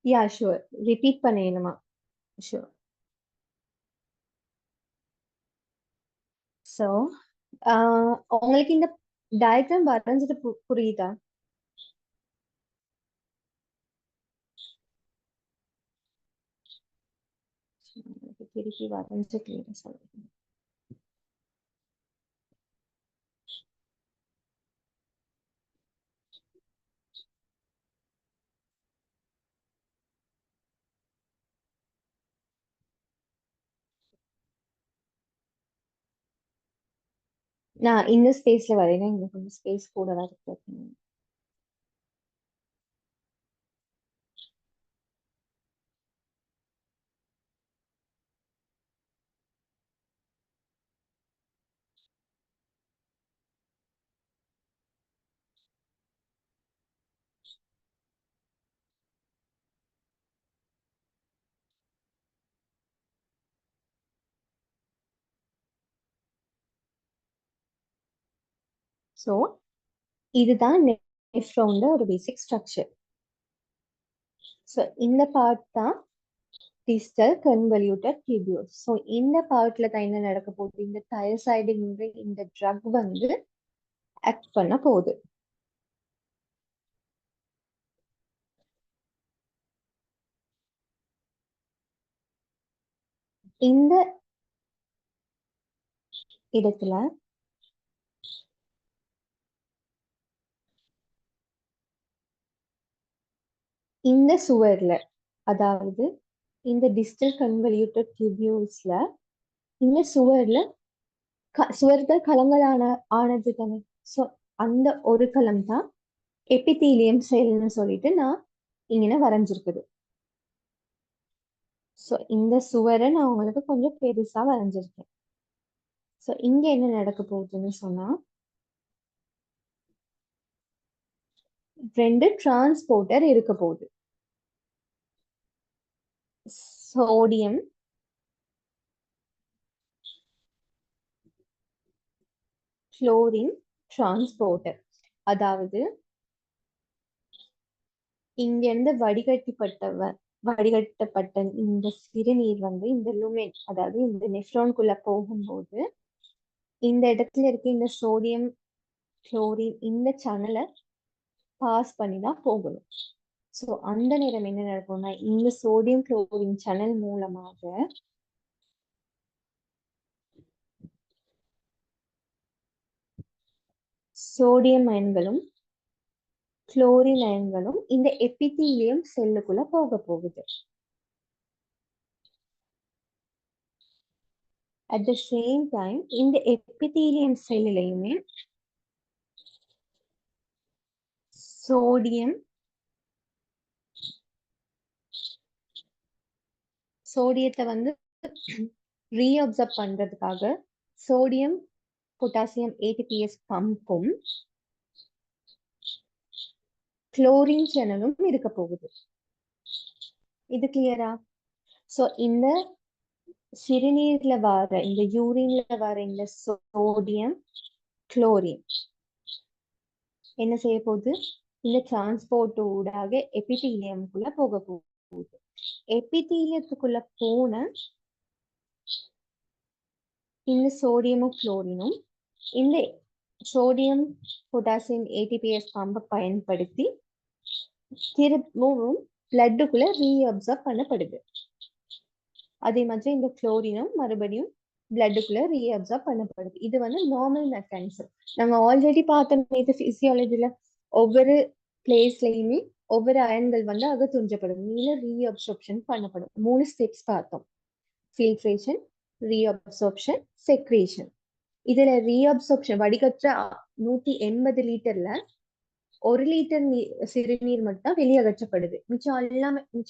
யா ஷூர், ரிப்பீட் பண்ணணுமா? ஷூர். ஸோ உங்களுக்கு இந்த டயக்ராம் வரைஞ்சது புரியுதா? திருப்பி வரைஞ்சு கிளியரா சொல்லுங்க. நான் இந்த ஸ்பேஸ்ல வரையில இங்க கொஞ்சம் ஸ்பேஸ் கூட தான் இருக்கு. ஸோ இதுதான் நெஃப்ரானோட ஒரு பேசிக் ஸ்ட்ரக்சர். ஸோ இந்த பார்ட் தான் டிஸ்டல் கன்வல்யூட்டட் டியூபியூல். ஸோ இந்த பார்ட்ல தான் என்ன நடக்க போகுது? இந்த தயசைடுங்கிற இந்த ட்ரக் வந்து ஆக்ட் பண்ண போகுது. இந்த இடத்துல இந்த சுவர்ல, அதாவது இந்த டிஸ்டல் கன்வல்யூட்டட் டியூபியூல்ஸ்ல இந்த சுவர்ல சுவர்கள் கலங்களான ஆனது தானே. ஸோ அந்த ஒரு கலம் தான் எபிதீலியம் செல்னு சொல்லிட்டு நான் இங்கே வரைஞ்சிருக்குது. ஸோ இந்த சுவரை நான் உங்களுக்கு கொஞ்சம் பெருசா வரைஞ்சிருக்கேன். ஸோ இங்க என்ன நடக்க போகுதுன்னு சொன்னா, ரெண்டு டிரான்ஸ்போர்ட்டர் இருக்க போகுது. Sodium chlorine transporter. அதாவது இங்க இருந்து வடிகட்டப்பட்ட இந்த சிறுநீர் வந்து இந்த லுமென், அதாவது இந்த நெஃப்ரான்குள்ள போகும்போது இந்த இடத்துல இருக்க இந்த சோடியம் குளோரின் இந்த சேனலை பாஸ் பண்ணி தான் போகணும். ஸோ அந்த நேரம் என்ன நடக்கும்னா, இந்த சோடியம் குளோரின் சேனல் மூலமாக சோடியம் அயன்களும் குளோரின் அயன்களும் இந்த எபிதீலியம் செல்லுக்குள்ள போக போகுது. அட் த சேம் டைம் இந்த எபிதீலியம் செல்லுலையுமே சோடியத்தை வந்து ரீஅப்சர்ப் பண்றதுக்காக சோடியம் பொட்டாசியம் ஏடிபிஎஸ் பம்பும் குளோரின் சேனலும் இருக்க போகுது. இது கிளியரா? சோ இந்த சிறுநீர்ல வர இந்த யூரின்ல வர இந்த சோடியம் குளோரின் என்ன செய்ய போகுது? இந்த டிரான்ஸ்போர்ட் ஊடாக எபிதீலியம்குள்ள போக போகுது. எபிதீலியத்துக்குள்ள போன இந்த சோடியமும் குளோரினும் இந்த சோடியம் பொட்டாசியம் ஏடிபிஎஸ் பம்பை பயன்படுத்தி திரும்பவும் பிளட்டுக்குள்ள ரீஅப்சர்ப் பண்ணப்படுது. அதே மாதிரி இந்த குளோரினும் மறுபடியும் பிளட்டுக்குள்ள ரீஅப்சர்ப் பண்ணப்படுது. இது வந்து நார்மல் மெக்கானிசம். நாங்க ஆல்ரெடி பார்த்த இது பிசியாலஜில ஒவ்வொரு பிளேஸ்லயுமே ஒவ்வொரு அயன்கள் வந்து அகத்துறிஞ்சப்படும், ரீஅப்சர்ப்ஷன் பண்ணப்படும். 3 ஸ்டெப்ஸ் பார்த்தோம்: ஃபில்ட்ரேஷன், ரீஅப்சர்ப்ஷன், செக்ரேஷன். இதுல ரீஅப்சர்ப்ஷன் வடிகற்ற 180 லிட்டர்ல 1 லிட்டர் சிறுநீர் மட்டும் தான் வெளியகற்றப்படுது. மிச்சம்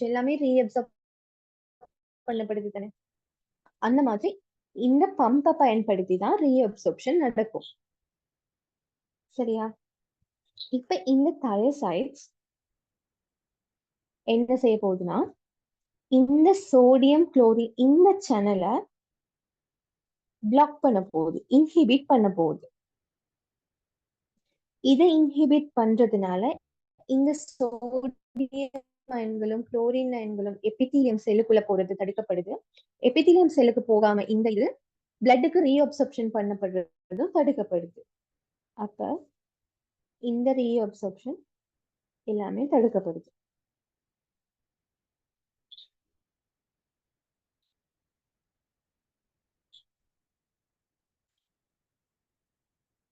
எல்லாமே ரீஅப்சர்ப் பண்ணப்படுது தானே. அந்த மாதிரி இந்த பம்பை பயன்படுத்தி தான் ரீஅப்சர்ப்ஷன் நடக்கும். சரியா? இப்ப இந்த தயசைட்ஸ் என்ன செய்ய போகுதுன்னா இந்த சோடியம் குளோரின் இந்த சேனலை பிளாக் பண்ண போகுது, இன்ஹிபிட் பண்ண போகுது. இதை இன்ஹிபிட் பண்றதுனால இந்த சோடியம் அயன்களும் குளோரின் அயன்களும் எபிதீலியம் செல்லுக்குள்ள போறது தடுக்கப்படுது. எபிதீலியம் செல்லுக்கு போகாம இந்த இது பிளட்டுக்கு ரீஅப்சர்ப்ஷன் பண்ணப்படுறதும் தடுக்கப்படுது. அப்ப இந்த ரீஅப்சர்ப்ஷன் எல்லாமே தடுக்கப்படுது.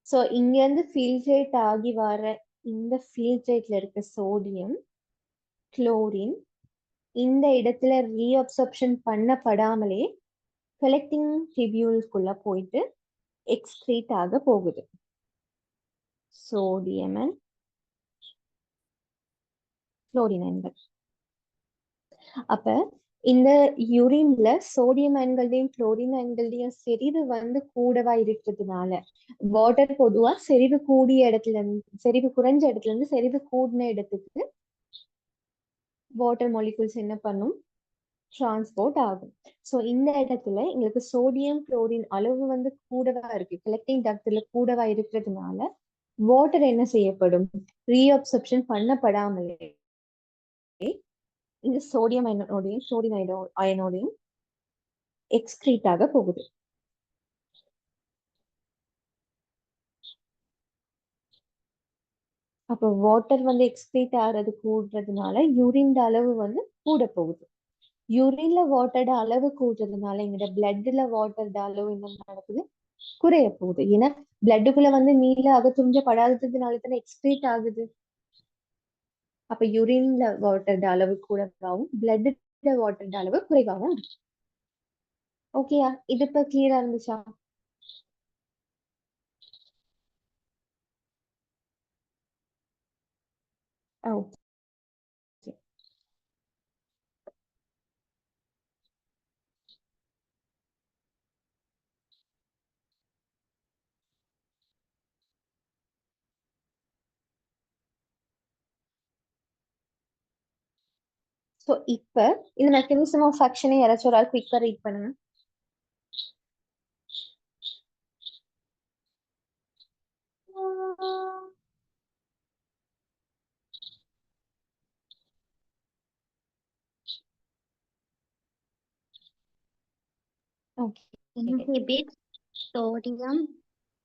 சோ இங்க இருந்து ஃபில்ட்ரேட் ஆகி வர இந்த ஃபில்ட்ரேட்ல இருக்க சோடியம் குளோரின் இந்த இடத்துல ரீஅப்சர்ப்ஷன் பண்ணப்படாமலே கலெக்டிங் டிபியூல்குள்ள போயிட்டு எக்ஸ்கிரீட் ஆக போகுது. சோடியம் அண்ட் குளோரின் அயன்கள். அப்ப இந்த யூரின்ல சோடியம் அயன்களையும் குளோரின் அயன்களையும் செறிவு கூடவா இருக்கிறதுனால வாட்டர் பொதுவா செறிவு கூடிய இடத்துல இருந்து செறிவு குறைஞ்ச இடத்துல இருந்து செறிவு கூடின இடத்துக்கு வாட்டர் மாலிகூல்ஸ் என்ன பண்ணும், டிரான்ஸ்போர்ட் ஆகும். சோ இந்த இடத்துல எங்களுக்கு சோடியம் குளோரின் அளவு கூடவா இருக்கு, கலெக்டிங் டக்ட்ல கூடவா இருக்கிறதுனால வாட்டர் என்ன செய்யப்படும், ரீஅப்சர்ப்ஷன் பண்ணப்படாமலே இந்த சோடியம் அயனோடையும் சோடியம் அயனோடையும் எக்ஸ்கிரீட் ஆக போகுது. அப்போ வாட்டர் எக்ஸ்கிரீட் ஆகிறது கூடுறதுனால யூரின் அளவு கூட போகுது. யூரின்ல வாட்டரோட அளவு கூடுறதுனால எங்களோட பிளட்ல வாட்டரோட அளவு என்ன நடக்குது, குறைய போகுது. ஏன்னா பிளட்டுக்குள்ள நீல அகத்துறிஞ்சப்படாததுனால தானே எக்ஸ்கிரீட் ஆகுது. அப்ப யூரின்ல வாட்டரோட அளவு கூடவாகவும் பிளட்ல வாட்டரோட அளவு குறைவாகவும் இருக்கு. ஓகேயா? இது இப்ப கிளியரா இருந்துச்சா? ஓகே. சோ இப்ப இந்த மெக்கானிசம் ஆஃப் ஆக்ஷனை யாராச்சும் ஒரு ஆள் குயிக்கா ரீட் பண்ணுங்க. Okay. Inhibits sodium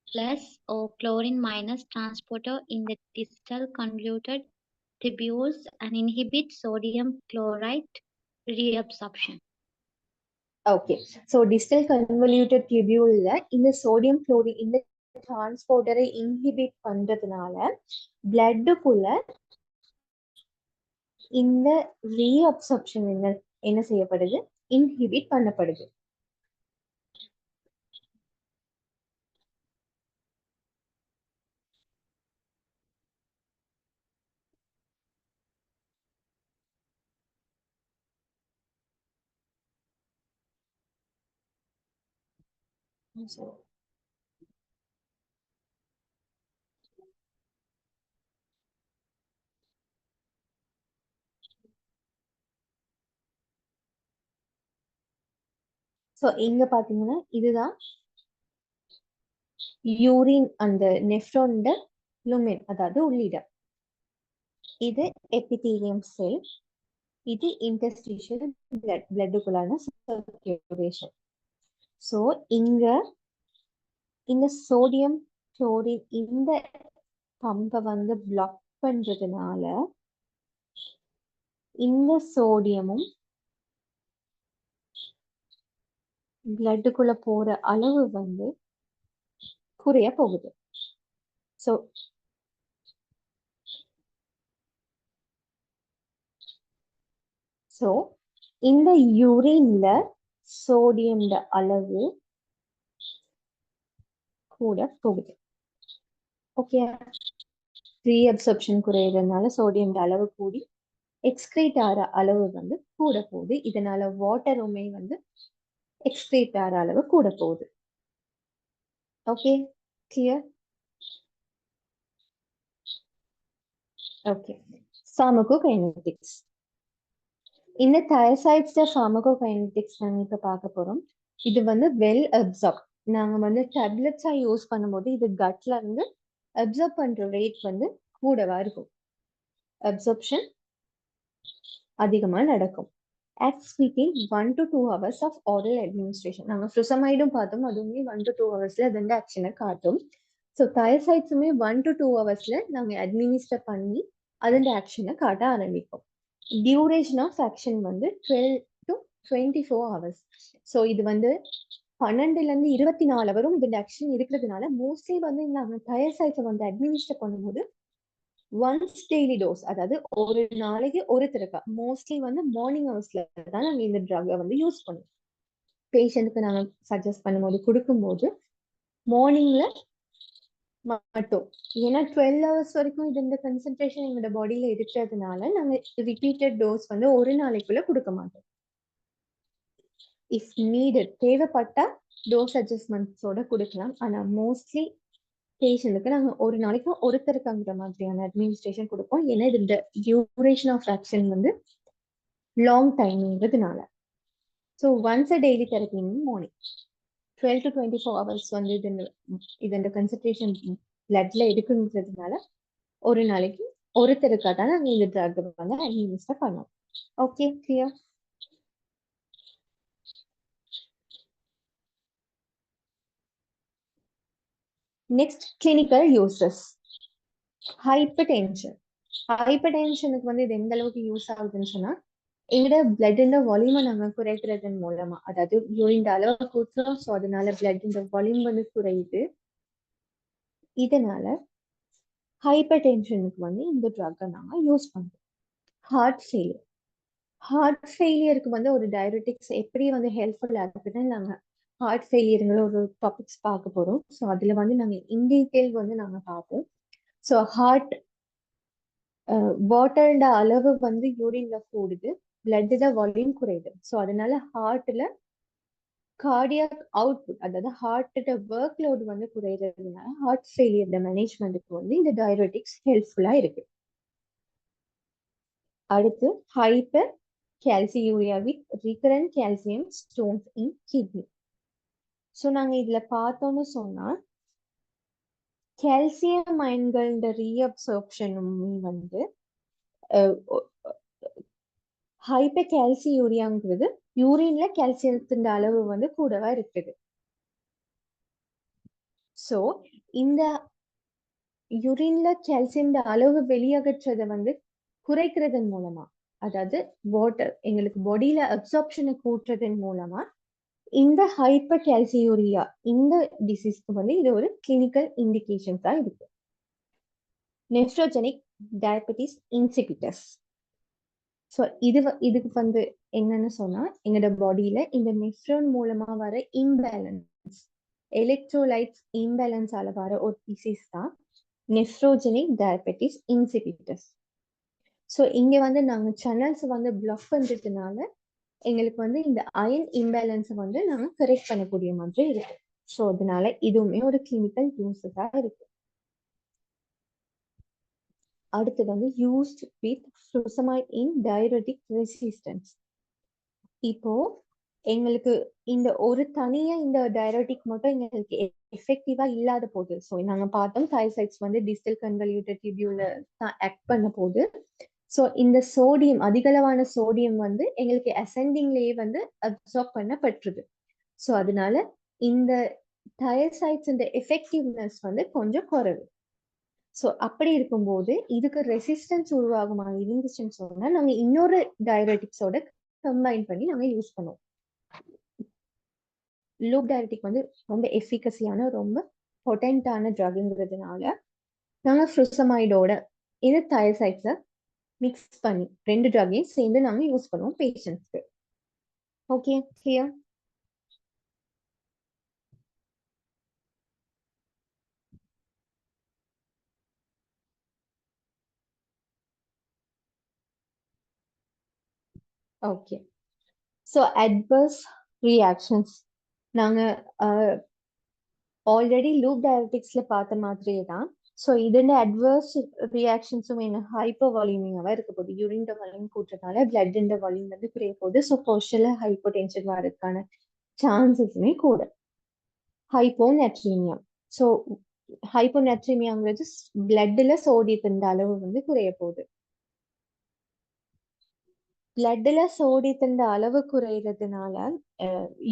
plus or chlorine minus transporter in the distal convoluted tubules and inhibits sodium chloride reabsorption. Okay. So distal convoluted டியூபியூல்ல இந்த சோடியம் குளோரின் இந்த டிரான்ஸ்போர்ட்டரை இன்ஹிபிட் பண்றதுனால பிளட்டுக்குள்ள இந்த ரீஅப்சர்ப்ஷன் என்ன செய்யப்படுது, இன்ஹிபிட் பண்ணப்படுது. சோ இங்க பாத்தீங்கன்னா இதுதான் யூரின் அந்த நெஃப்ரானோட லுமென், அதாவது உள்ளிடம். இது எபிதீலியம் செல், இது இன்டர்ஸ்டிஷியல் பிளட்டுக்குள்ளான சர்க்குலேஷன். சோ இங்க இந்த சோடியம் குளோரின் இந்த பம்பை பிளாக் பண்றதுனால இந்த சோடியமும் பிளட்டுக்குள்ள போற அளவு குறைய போகுது. சோ சோ இந்த யூரின்ல சோடியம் அளவு கூட போகுது. ஓகே, ரீஅப்சர்ப்ஷன் குறையறதுனால சோடியம் அளவு கூடி எக்ஸ்கிரீட் ஆகிற அளவு கூட போகுது. இதனால வாட்டருமே எக்ஸ்கிரீட் ஆகிற அளவு கூட போகுது. Okay, clear? Okay, pharmacokinetics. இந்த தயசைட்ஸ் pharmacokinetics நாங்க இப்ப பார்க்க போறோம். இது வந்து வெல் அப்சார்ப். நாங்க வந்து டேப்லெட்ஸா யூஸ் பண்ணும்போது இது கட்ல இருந்து அப்சார்ப் பண்ற ரேட் வந்து கூடவா இருக்கும். அப்சார்ப்ஷன் அதிகமா நடக்கும். Acts within 1 to 2 hours of oral administration. நாங்க ஃப்ளுசமைடும் பார்த்தோம், அதுவுமே 1 to 2 ஹவர்ஸ்ல அதோட ஆக்ஷனை காட்டும். ஸோ தயசைட்ஸுமே 1 to 2 ஹவர்ஸ்ல நாங்க அட்மினிஸ்டர் பண்ணி அதோட ஆக்ஷனை காட்ட ஆரம்பிப்போம். டியூரேஷன் ஆஃப் ஆக்ஷன் வந்து 12 to 24 ஹவர்ஸ். ஸோ இது வந்து 12ல இருந்து 24 வரும் இதோட ஆக்ஷன் இருக்கிறதுனால மோஸ்ட்லி வந்து நாங்க தயசைட்ஸை வந்து அட்மினிஸ்டர் பண்ணும்போது ஒன்ஸ் டெய்லி டோஸ், அதாவது ஒரு நாளைக்கு ஒரு தடவை, மோஸ்ட்லி வந்து மார்னிங் ஹவர்ஸ்ல தான் நாங்க இந்த ட்ரக்கை வந்து யூஸ் பண்ணுவோம். பேஷண்ட்டுக்கு நாங்க சஜஸ்ட் பண்ணும்போது கொடுக்கும்போது மார்னிங்ல மட்டும். ஏன்னா 12 ஹவர்ஸ் வரைக்கும் இது இந்த கன்சன்ட்ரேஷன் எங்களோட பாடியில இருக்கிறதுனால நாங்க ரிப்பீட்டட் டோஸ் வந்து ஒரு நாளைக்குள்ள கொடுக்க மாட்டோம். இஃப் நீடட், தேவைப்பட்டா டோஸ் அட்ஜஸ்ட்மெண்ட்ஸோட கொடுக்கலாம். ஆனா மோஸ்ட்லி பேஷண்ட்டுக்கு நாங்க ஒரு நாளைக்கு ஒருத்தருக்குங்கிற மாதிரியான அட்மினிஸ்ட்ரேஷன் கொடுப்போம். ஏன்னா இந்த டியூரேஷன் ஆஃப் ஆக்ஷன் வந்து லாங் டைம்ங்கிறதுனால. So once a daily therapy in morning 12 to 24 hours வந்து இதோட கன்சன்ட்ரேஷன் பிளட்ல இருக்குங்கிறதுனால ஒரு நாளைக்கு ஒருத்தருக்காக தான் நாங்கள் இந்த ட்ரக் வந்து அட்மினிஸ்டர் பண்ணோம். Okay, clear? Next, clinical uses. Hypertension. ஹைப்பர் டென்ஷனுக்கு வந்து இது எந்த அளவுக்கு யூஸ் ஆகுதுன்னு சொன்னா, எங்களோட பிளட் வால்யூமை நாங்க குறைக்கிறதன் மூலமா, அதாவது யூரின் அளவு கூட்டுறோம். ஸோ அதனால பிளட் வால்யூம் வந்து குறையுது. இதனால ஹைப்பர் டென்ஷனுக்கு வந்து இந்த ட்ரக்கை நாங்க யூஸ் பண்றோம். Heart failure. ஹார்ட் ஃபெயிலியருக்கு வந்து ஒரு டயபெட்டிக்ஸ் எப்படி வந்து ஹெல்ப்ஃபுல்லா இருக்குதுன்னு நாங்க ஹார்ட் ஃபெயிலியருங்கிற ஒரு டாபிக்ஸ் பார்க்க போறோம். ஸோ அதுல வந்து நாங்க இன் டீட்டெயில் வந்து நாங்க பார்ப்போம். ஸோ ஹார்ட் வாட்டரோட அளவு வந்து யூரின்ல கூடுது, பிளட்டோட வால்யூம் குறையுது. ஸோ அதனால ஹார்ட்ல கார்டியாக் அவுட்புட், அதாவது ஹார்ட்டோட ஒர்க் லோட் வந்து குறையிறதுனால ஹார்ட் ஃபெயிலியர் மேனேஜ்மெண்ட்டுக்கு வந்து இந்த டயபெட்டிக்ஸ் ஹெல்ப்ஃபுல்லா இருக்கு. அடுத்து, hyper calciuria with recurrent calcium stones in kidney. So நாங்க இதுல பார்த்தோம்னு சொன்னா கால்சியம் அயன்களோட ரீஅப்சார்ப்ஷனுமே வந்து ஹைப்பர் கால்சியூரியாங்கிறது யூரின்ல கால்சியத்தின் அளவு வந்து கூடவா இருக்குது. ஸோ இந்த யூரின்ல கால்சியம் அளவு வெளியகற்றதை வந்து குறைக்கிறதன் மூலமா, அதாவது வாட்டர் எங்களுக்கு பாடியில அப்சார்ப்ஷனை கூட்டுறதன் மூலமா இந்த ஹைப்பர் கால்சியூரியா இந்த டிசீஸ்க்கு வந்து இது ஒரு கிளினிக்கல் இண்டிகேஷன் தான் இருக்கு. Nephrogenic diabetes insipidus. ஸோ இதுக்கு வந்து என்னன்னு சொன்னா, எங்களோட பாடியில இந்த நெஃப்ரோன் மூலமா வர இம்பேலன்ஸ், எலக்ட்ரோலைட்ஸ் இம்பேலன்ஸால வர ஒரு டிசீஸ் தான் நெஃப்ரோஜெனிக் டயபெட்டிஸ் இன்சிபிட்டஸ். ஸோ இங்க வந்து நாங்க சேனல்ஸ் வந்து பிளாக் பண்றதுனால எங்களுக்கு வந்து இந்த அயன் இம்பேலன்ஸை வந்து நாங்க கரெக்ட் பண்ணக்கூடிய மாதிரி இருக்கு. ஸோ அதனால இதுவுமே ஒரு கிளினிக்கல் யூஸஸா இருக்கு. அடுத்தது வந்து used with furosemide in diabetic resistance. இப்போ எங்களுக்கு இந்த ஒரு தனியா இந்த டயபெட்டிக் மட்டும் எங்களுக்கு எஃபெக்டிவா இல்லாத போது, ஸோ நாங்க பார்த்தோம் தயசைட்ஸ் வந்து டிஸ்டல் கன்வல்யூட்டட் டியூப்யூல தான் ஆக்ட் பண்ண போது. ஸோ இந்த சோடியம், அதிகளவான சோடியம் வந்து எங்களுக்கு அசெண்டிங்லேயே வந்து அப்சார்ப் பண்ணப்பட்டுருது. ஸோ அதனால இந்த தயசைட்ஸ் இந்த எஃபெக்டிவ்னஸ் வந்து கொஞ்சம் குறைவு. ஸோ அப்படி இருக்கும்போது இதுக்கு ரெசிஸ்டன்ஸ் உருவாகுமா இருந்துச்சுன்னு சொன்னா நாங்க இன்னொரு டயபெட்டிக்ஸோட கம்பைன் பண்ணி நாங்க யூஸ் பண்ணுவோம். லூப் டயபெட்டிக் வந்து ரொம்ப எஃபிகசியான ரொம்ப பொட்டன்டான ட்ரக்ங்கிறதுனால நாங்க ஃப்ளுசமைடோட இந்த தயசைட்ஸை மிக்ஸ் பண்ணி ரெண்டு ட்ரக்கையும் சேர்ந்து நாங்க யூஸ் பண்ணுவோம் பேஷண்ட்ஸ்க்கு. Okay, clear? Okay. So adverse reactions நாங்க ஆல்ரெடி லூப் டயபெட்டிக்ஸ்ல பார்த்த மாதிரியே தான். ஸோ இதோட அட்வர்ஸ் ரியாக்ஷன்ஸும் என்ன ஹைப்போ வால்யூமியாவா இருக்க போகுது. யூரின் வால்யூம் கூட்டுறதுனால பிளட் வால்யூம் வந்து குறைய போகுது. ஸோ போஸ்டல ஹைப்போ டென்ஷன் வரதுக்கான சான்சஸுமே கூட. ஹைப்போநெட்ரீமியா. ஸோ ஹைப்போநெட்ரீமியாங்கிறது பிளட்ல சோடியத்தின் அளவு வந்து குறைய போகுது. பிளட்ல சோடியத்தின் அளவு குறையிறதுனால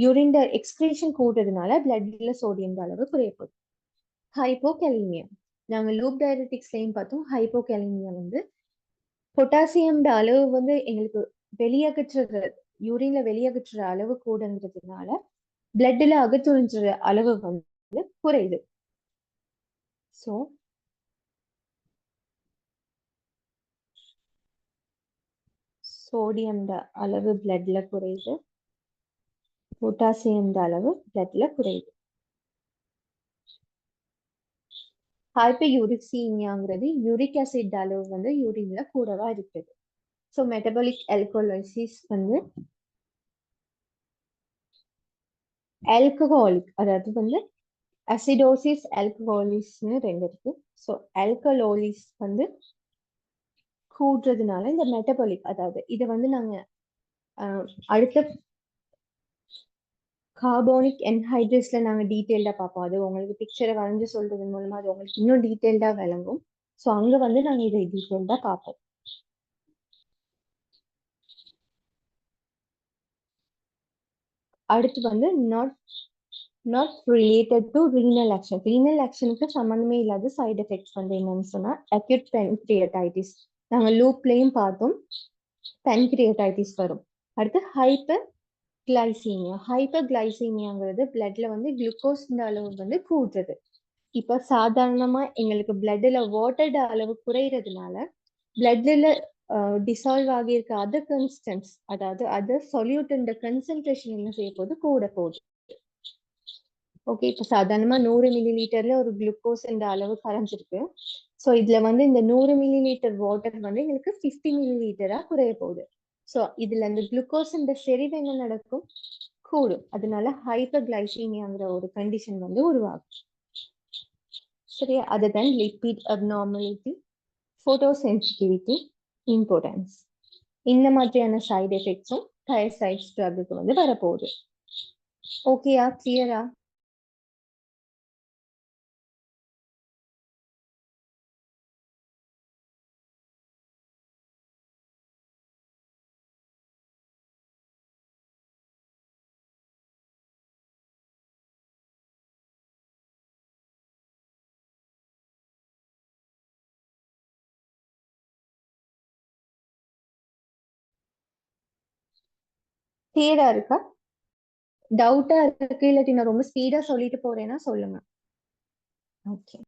யூரின் எக்ஸ்கிரீஷன் கூடுறதுனால பிளட்ல சோடியம் அளவு குறைய போகுது. ஹைப்போகேலிமியா நாங்க லூப் டயபெட்டிக்ஸ்லயும் பார்த்தோம். ஹைப்போகேலிமியா வந்து பொட்டாசியம் அளவு வந்து எங்களுக்கு வெளியகற்றுற யூரின்ல வெளியகற்றுற அளவு கூடங்கிறதுனால பிளட்ல அகத்துறிஞ்சுற அளவு வந்து குறையுது. ஸோ சோடியம் அளவு பிளட்ல குறையுது, பொட்டாசியம் அளவு பிளட்ல குறையுது. ஹைப்பர்யூரிக்சீமியாங்கிறது யூரிக் ஆசிட் அளவு வந்து யூரின்ல கூடவா இருக்குது. ஸோ மெட்டபாலிக் அல்கோலைசிஸ் வந்து ஆல்கஹாலிக், அதாவது வந்து அசிடோசிஸ் ஆல்கஹாலிஸ்னு ரெண்டு இருக்கு. ஸோ ஆல்கலோலிஸ் வந்து கூடுறதுனால இந்த மெட்டபாலிக், அதாவது இதை வந்து நாங்க அடுத்த கார்போனிக் என்ஹைட்ரேட்ஸ்ல நாங்க டீட்டெயில்டா பார்ப்போம். அது உங்களுக்கு பிக்சரை வரைஞ்சு சொல்றது மூலமா அது உங்களுக்கு இன்னும் டீட்டெயில்டா விளங்கும். ஸோ அங்க வந்து நாங்க இதை டீட்டெயில்டா பார்ப்போம். அடுத்து வந்து not related to renal action. Renal ஆக்ஷனுக்கு சம்மந்தமே இல்லாத சைடு எஃபெக்ட்ஸ் வந்து என்னன்னு சொன்னா அக்யூட் பென்கிரியடைட்டிஸ். நாங்க லூப்லயும் பார்த்தோம், பென்கிரியடைட்டிஸ் வரும். அடுத்து ஹைப்பர் கிளைசீமியா. ஹைப்பர் கிளைசீமியாங்கிறது பிளட்ல வந்து குளுக்கோஸ் அளவு வந்து கூடுறது. இப்ப சாதாரணமா எங்களுக்கு பிளட்ல வாட்டர் அளவு குறையிறதுனால பிளட்ல டிசால்வ் ஆகியிருக்க அதர் கன்ஸ்டன்ஸ், அதாவது அதர் சொல்யூட் கன்சென்ட்ரேஷன் என்ன செய்ய போகுது, கூட போகுது. ஓகே, இப்போ சாதாரணமா 100 மில்லி லிட்டர்ல ஒரு குளுக்கோஸ் என்ற அளவு கரைஞ்சிருக்கு. ஸோ இதுல வந்து இந்த 100 மில்லி லிட்டர் வாட்டர் வந்து எங்களுக்கு 50 மில்லி லிட்டரா குறைய போகுது. ஸோ இதுல இந்த குளுக்கோஸ் செறிவு என்ன நடக்கும், கூடும். அதனால ஹைப்பர் கிளைசீமியாங்கிற ஒரு கண்டிஷன் வந்து உருவாகும். சரியா, அதுதான் லிபிட் அப்நார்மாலிட்டி, போட்டோசென்சிட்டிவிட்டி, இம்பார்ட்டன்ஸ். இந்த மாதிரியான சைடு எஃபெக்ட்ஸும் தைராய்டு ட்ரக்குக்கு வந்து வரப்போகுது. ஓகேயா, கிளியரா? கிளியரா இருக்கா? டவுட்டா இருக்கு, இல்லாட்டி நான் ரொம்ப ஸ்பீடா சொல்லிட்டு போறேன்னா சொல்லுங்க. ஓகே,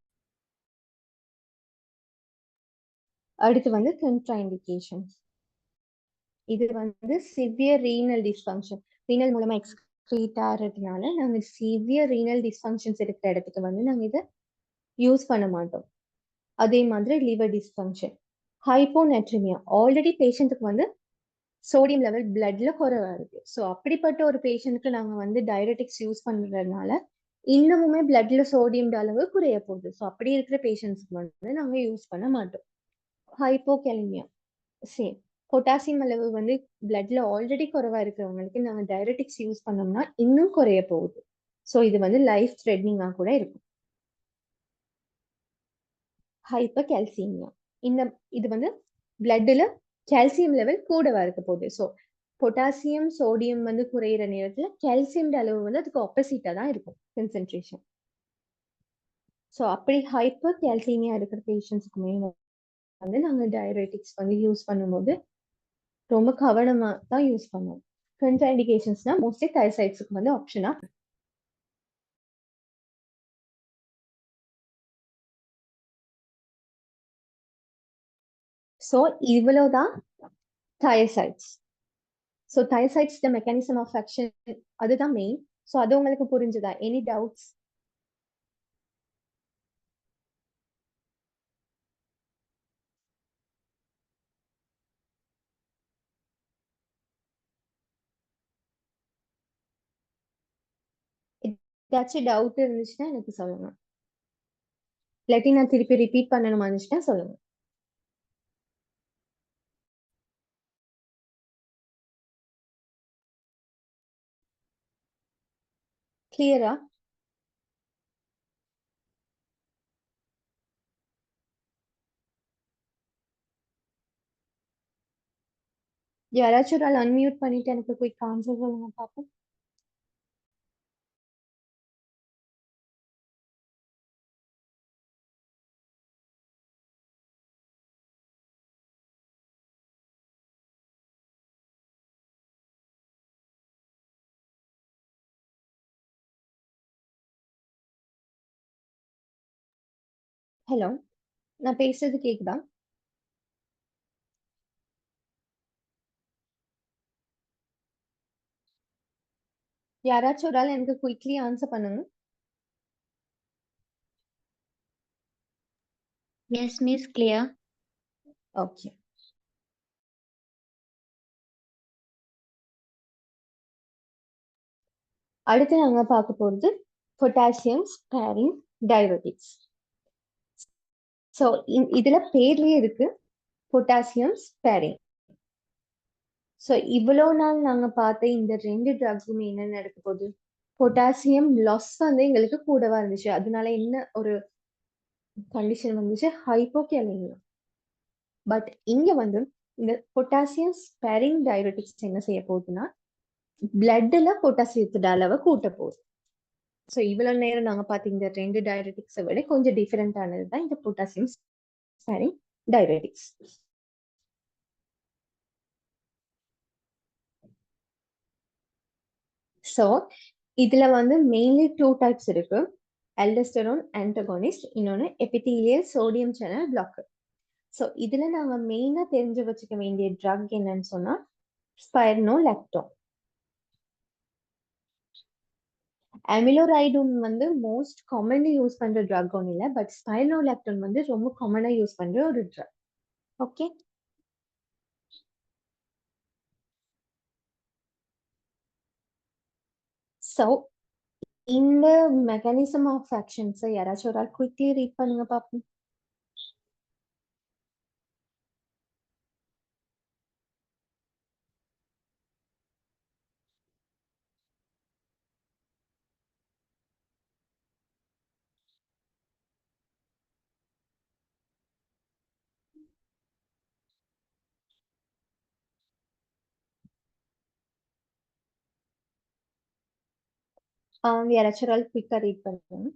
அடுத்து வந்து கண்ட்ராஇண்டிகேஷன்ஸ். இது வந்து சிவியர் ரீனல் டிஸ்ஃபங்க்ஷன். ரீனல் மூலமா எக்ஸ்கிரீட் ஆகிறதுனால நாங்க சிவியர் ரீனல் டிஸ்ஃபங்க்ஷன்ஸ் இருக்கிற இடத்துக்கு வந்து நாங்க இதை யூஸ் பண்ண மாட்டோம். அதே மாதிரி லிவர் டிஸ்ஃபங்க்ஷன், ஹைப்போநெட்ரிமியா. ஆல்ரெடி பேஷண்ட்டுக்கு வந்து சோடியம் லெவல் பிளட்ல குறைவா இருக்கு. ஸோ அப்படிப்பட்ட ஒரு பேஷண்ட்க்கு நாங்க வந்து டயபெட்டிக்ஸ் யூஸ் பண்றதுனால இன்னமுமே பிளட்ல சோடியம் அளவு குறைய போகுது. ஸோ அப்படி இருக்கிற பேஷண்ட்ஸ்க்கு வந்து நாங்க யூஸ் பண்ண மாட்டோம். ஹைப்போகேலிமியா சேம். பொட்டாசியம் அளவு வந்து பிளட்ல ஆல்ரெடி குறைவா இருக்கிறவங்களுக்கு நாங்க டயபெட்டிக்ஸ் யூஸ் பண்ணோம்னா இன்னும் குறைய போகுது. ஸோ இது வந்து லைஃப் த்ரெட்னிங்கா கூட இருக்கும். ஹைப்பர் கால்சியமியா, இது வந்து பிளட்ல கால்சியம் லெவல் கூடவா இருக்க போகுது. ஸோ பொட்டாசியம் சோடியம் வந்து குறையிற நேரத்துல கால்சியம் அளவு வந்து அதுக்கு ஆப்போசிட்டா தான் இருக்கும் கன்சென்ட்ரேஷன். ஸோ அப்படி ஹைப்பர் கால்சியமியா இருக்கிற பேஷண்ட்ஸ்க்குமே வந்து நாங்க டயபெட்டிக்ஸ் வந்து யூஸ் பண்ணும்போது ரொம்ப கவனமா தான் யூஸ் பண்ணுவோம். கண்ட்ராஇண்டிகேஷன்ஸ்னா மோஸ்ட்லி தைராய்ட்ஸ்க்கு வந்து ஆப்ஷனா. ஸோ இவ்வளவுதான் thiazides. So thiazides the mechanism of action, அதுதான் மெயின். ஸோ அது உங்களுக்கு புரிஞ்சுதா? Any doubts? ஏதாச்சும் டவுட் இருந்துச்சுன்னா எனக்கு சொல்லுங்க. இல்லாட்டி நான் திருப்பி ரிப்பீட் பண்ணணுமா இருந்துச்சுன்னா சொல்லுங்க. கிளியரா? யாராச்சும் ஒரு ஆள் அன்மியூட் பண்ணிட்டு எனக்கு குயிக் ஆன்சர் சொல்லுங்க பாப்போம். ஹலோ, நான் பேசுறது கேக்குதா? யாராச்சும் ஒரு ஆள் எனக்கு குயிக்லி ஆன்சர் பண்ணுங்க. Yes, Miss, clear. ஓகே. அடுத்து நாங்க பார்க்க போறது பொட்டாசியம் ஸ்பேரிங் டயபெட்டிக்ஸ். ஸோ இதுல பேர்லயே இருக்கு பொட்டாசியம் ஸ்பேரிங். ஸோ இவ்வளோ நாள் நாங்க பார்த்த இந்த 2 ட்ரக்ஸுமே என்ன நடக்க போகுது? பொட்டாசியம் லாஸ் வந்து எங்களுக்கு கூடவா இருந்துச்சு. அதனால என்ன ஒரு கண்டிஷன் வந்துச்சு? ஹைப்போகேலிமியா. பட் இங்க வந்து இந்த பொட்டாசியம் ஸ்பேரிங் டயபெட்டிக்ஸ் என்ன செய்ய போகுதுன்னா பிளட்ல பொட்டாசியத்தோட அளவை கூட்ட போகுது. ஸோ இவ்வளவு நேரம் நாங்க பார்த்த இந்த 2 டயபெட்டிக்ஸை விட கொஞ்சம் டிஃபரெண்டானது தான் இந்த பொட்டாசியம் ஸ்பேரிங் டயபெட்டிக்ஸ். ஸோ இதுல வந்து மெயின்லி 2 டைப்ஸ் இருக்கு. அல்டோஸ்டெரான் ஆன்டகோனிஸ்ட், இன்னொன்னு epithelial sodium channel blogger. So இதுல நாங்க மெயினா தெரிஞ்சு வச்சுக்க வேண்டிய ட்ரக் என்னன்னு சொன்னா ஸ்பைரனோலாக்டோன். அமிலோரைடும் வந்து மோஸ்ட் காமன்லி யூஸ் பண்ற ட்ரக் ஒன்றும் இல்லை, பட் ஸ்பைரனோலாக்டோன் வந்து ரொம்ப காமனா யூஸ் பண்ற ஒரு ட்ரக். ஓகே, ஸோ இந்த மெக்கானிசம் ஆஃப் ஆக்ஷன்ஸை யாராச்சும் ஒரு ஆள் குயிக்லி ரீட் பண்ணுங்க பாப்போம். யாராச்சும் ஒரு ஆள் குயிக்கா ரீட் பண்ணுங்க.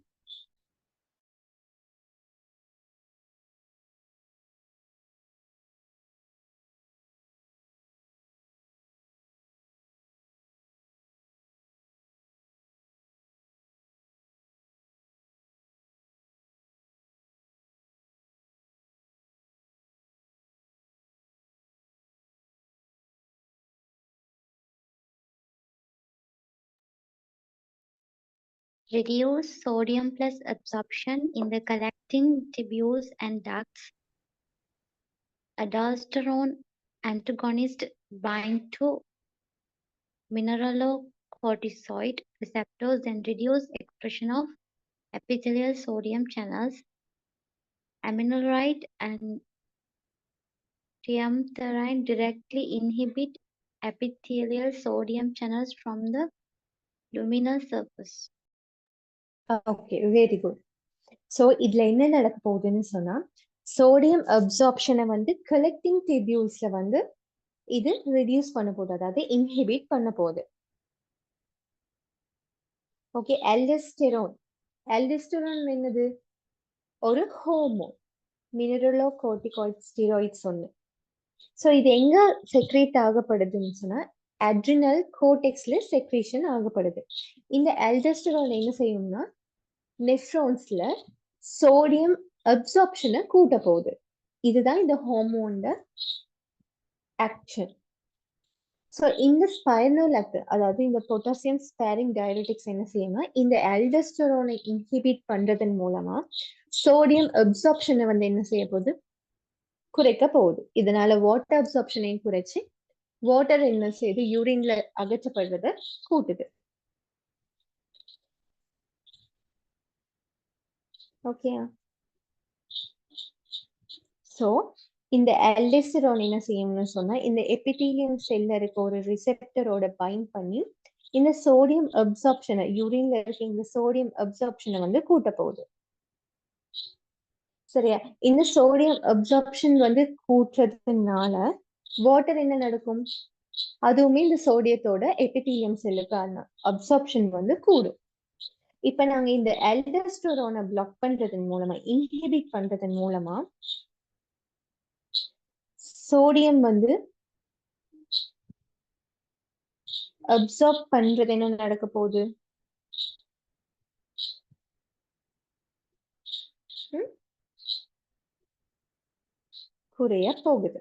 Reduce sodium plus absorption in the collecting tubules and ducts. Aldosterone antagonists bind to mineralocorticoid receptors and reduce expression of epithelial sodium channels. Aminoride and triamterene directly inhibit epithelial sodium channels from the luminal surface. Okay, very good. So இதுல என்ன நடக்க போகுதுன்னு சொன்னா sodium அப்சார்ப்ஷனை வந்து collecting டிபியூல்ஸ்ல வந்து இது reduce பண்ண போகுது, அதாவது இன்ஹிபிட் பண்ண போகுது. ஓகே, அல்டோஸ்டெரான் என்னது? ஒரு ஹோமோன், மினரலோகார்டிகாய்டு ஸ்டீராய்ட்ஸ் ஒன்று. ஸோ இது எங்க செக்ரேட் ஆகப்படுதுன்னு சொன்னா அட்ரினல் கோர்டெக்ஸ்ல செக்ரேஷன் ஆகப்படுது. இந்த அல்டோஸ்டெரான் என்ன செய்யும்னா நெஃப்ரான்ஸ்ல சோடியம் அப்சார்ப்ஷனை கூட்ட போகுது. இதுதான் இந்த ஹார்மோனோட ஆக்ஷன். ஸோ இந்த ஸ்பைரனோலாக்டோன், அதாவது இந்த பொட்டாசியம் ஸ்பேரிங் டயபெட்டிக்ஸ் என்ன செய்யும்னா இந்த அல்டோஸ்டெரானை இன்ஹிபிட் பண்றதன் மூலமா சோடியம் அப்சார்ப்ஷனை வந்து என்ன செய்ய போகுது? குறைக்க போகுது. இதனால வாட்டர் அப்சார்ப்ஷனையும் குறைச்சு வாட்டர் என்ன செய்யுது? யூரின்ல அகற்றப்படுறத கூட்டுது. ஓகே. ஸோ இந்த ஆல்டோஸ்டெரான் என்ன செய்யும்னு சொன்னா இந்த எபிதீலியம் செல்ல இருக்க ஒரு ரிசெப்டரோட பைண்ட் பண்ணி இந்த சோடியம் அப்சார்ப்ஷனை யூரின்ல இருக்க இந்த சோடியம் அப்சார்ப்ஷனை வந்து கூட்ட போகுது. சரியா? இந்த சோடியம் அப்சார்ப்ஷன் வந்து கூட்டுறதுனால வாட்டர் என்ன நடக்கும்? அதுவுமே இந்த சோடியத்தோட எபிதீலியம் செல்லுக்கான அப்சார்ப்ஷன் வந்து கூடும். இப்ப நாங்க இந்த ஆல்டோஸ்டெரானை பிளாக் பண்றதன் மூலமா இன்ஹிபிட் பண்றதன் மூலமா சோடியம் வந்து அப்சார்ப் பண்றது என்ன நடக்க போகுது? குறைய போகுது.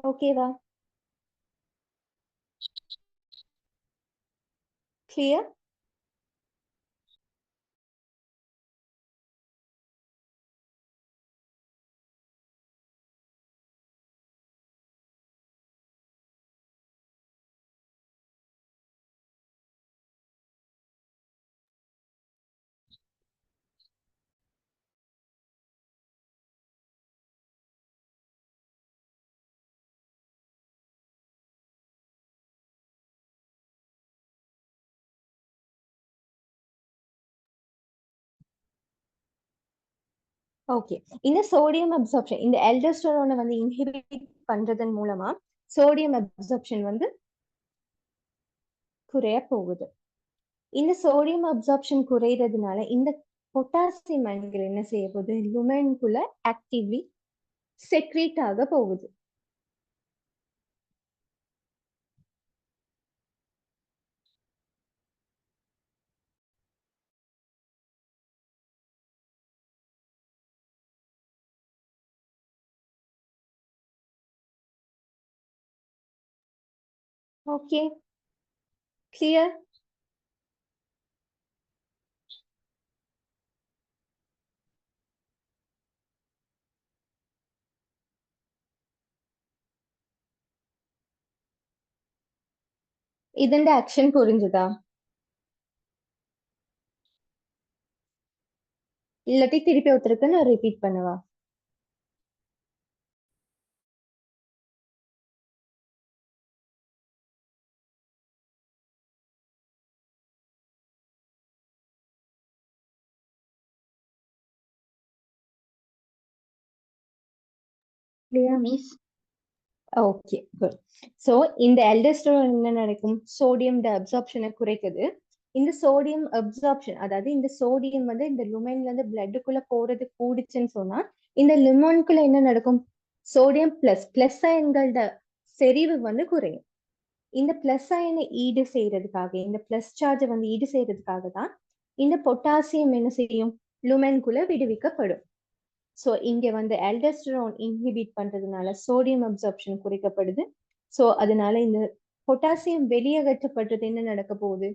ஓகேவா? கிளியர்? ஓகே. இந்த சோடியம் அப்சார்ப்ஷன் இந்த ஆல்டோஸ்டெரானை வந்து இன்ஹிபிட் பண்றதன் மூலமா சோடியம் அப்சார்ப்ஷன் வந்து குறைய போகுது. இந்த சோடியம் அப்சார்ப்ஷன் குறையறதுனால இந்த பொட்டாசியம் அயன்கள் என்ன செய்ய போகுது? லுமென்குள்ள ஆக்டிவ்லி செக்ரீட் ஆக போகுது. ஓகே. கிளியர்? ഇതിന്റെ ആക്ഷൻ പുரிஞ்சுதா? இல்லாட்டி திருப்பி ஒருத்தருக்கு நான் ரிப்பீட் பண்ணவா? மிஸ். Okay, good. சோ இந்த ஆல்டோஸ்டெரான் என்ன நடக்கும்? சோடியம் அப்சார்ப்ஷனை குறைக்குது. இந்த சோடியம் அப்சார்ப்ஷன் அதாவது இந்த சோடியம் வந்து இந்த லுமென்ல இருந்து பிளட்டுக்குள்ள போறது கூடிச்சுன்னு சொன்னா இந்த லுமென்குள்ள என்ன நடக்கும்? சோடியம் பிளஸ் அயன்களோட செறிவு வந்து குறையும். இந்த பிளஸ் அயனை ஈடு செய்யறதுக்காக இந்த பிளஸ் சார்ஜை வந்து ஈடு செய்யறதுக்காக தான் இந்த பொட்டாசியம் என்ன செய்யும்? லுமென்குள்ள விடுவிக்கப்படும். ஸோ இங்க வந்து ஆல்டோஸ்டெரான் இன்ஹிபிட் பண்றதுனால சோடியம் அப்சார்ப்ஷன் குறைக்கப்படுது. ஸோ அதனால இந்த பொட்டாசியம் வெளியேற்றப்படுறது என்ன நடக்க போகுது?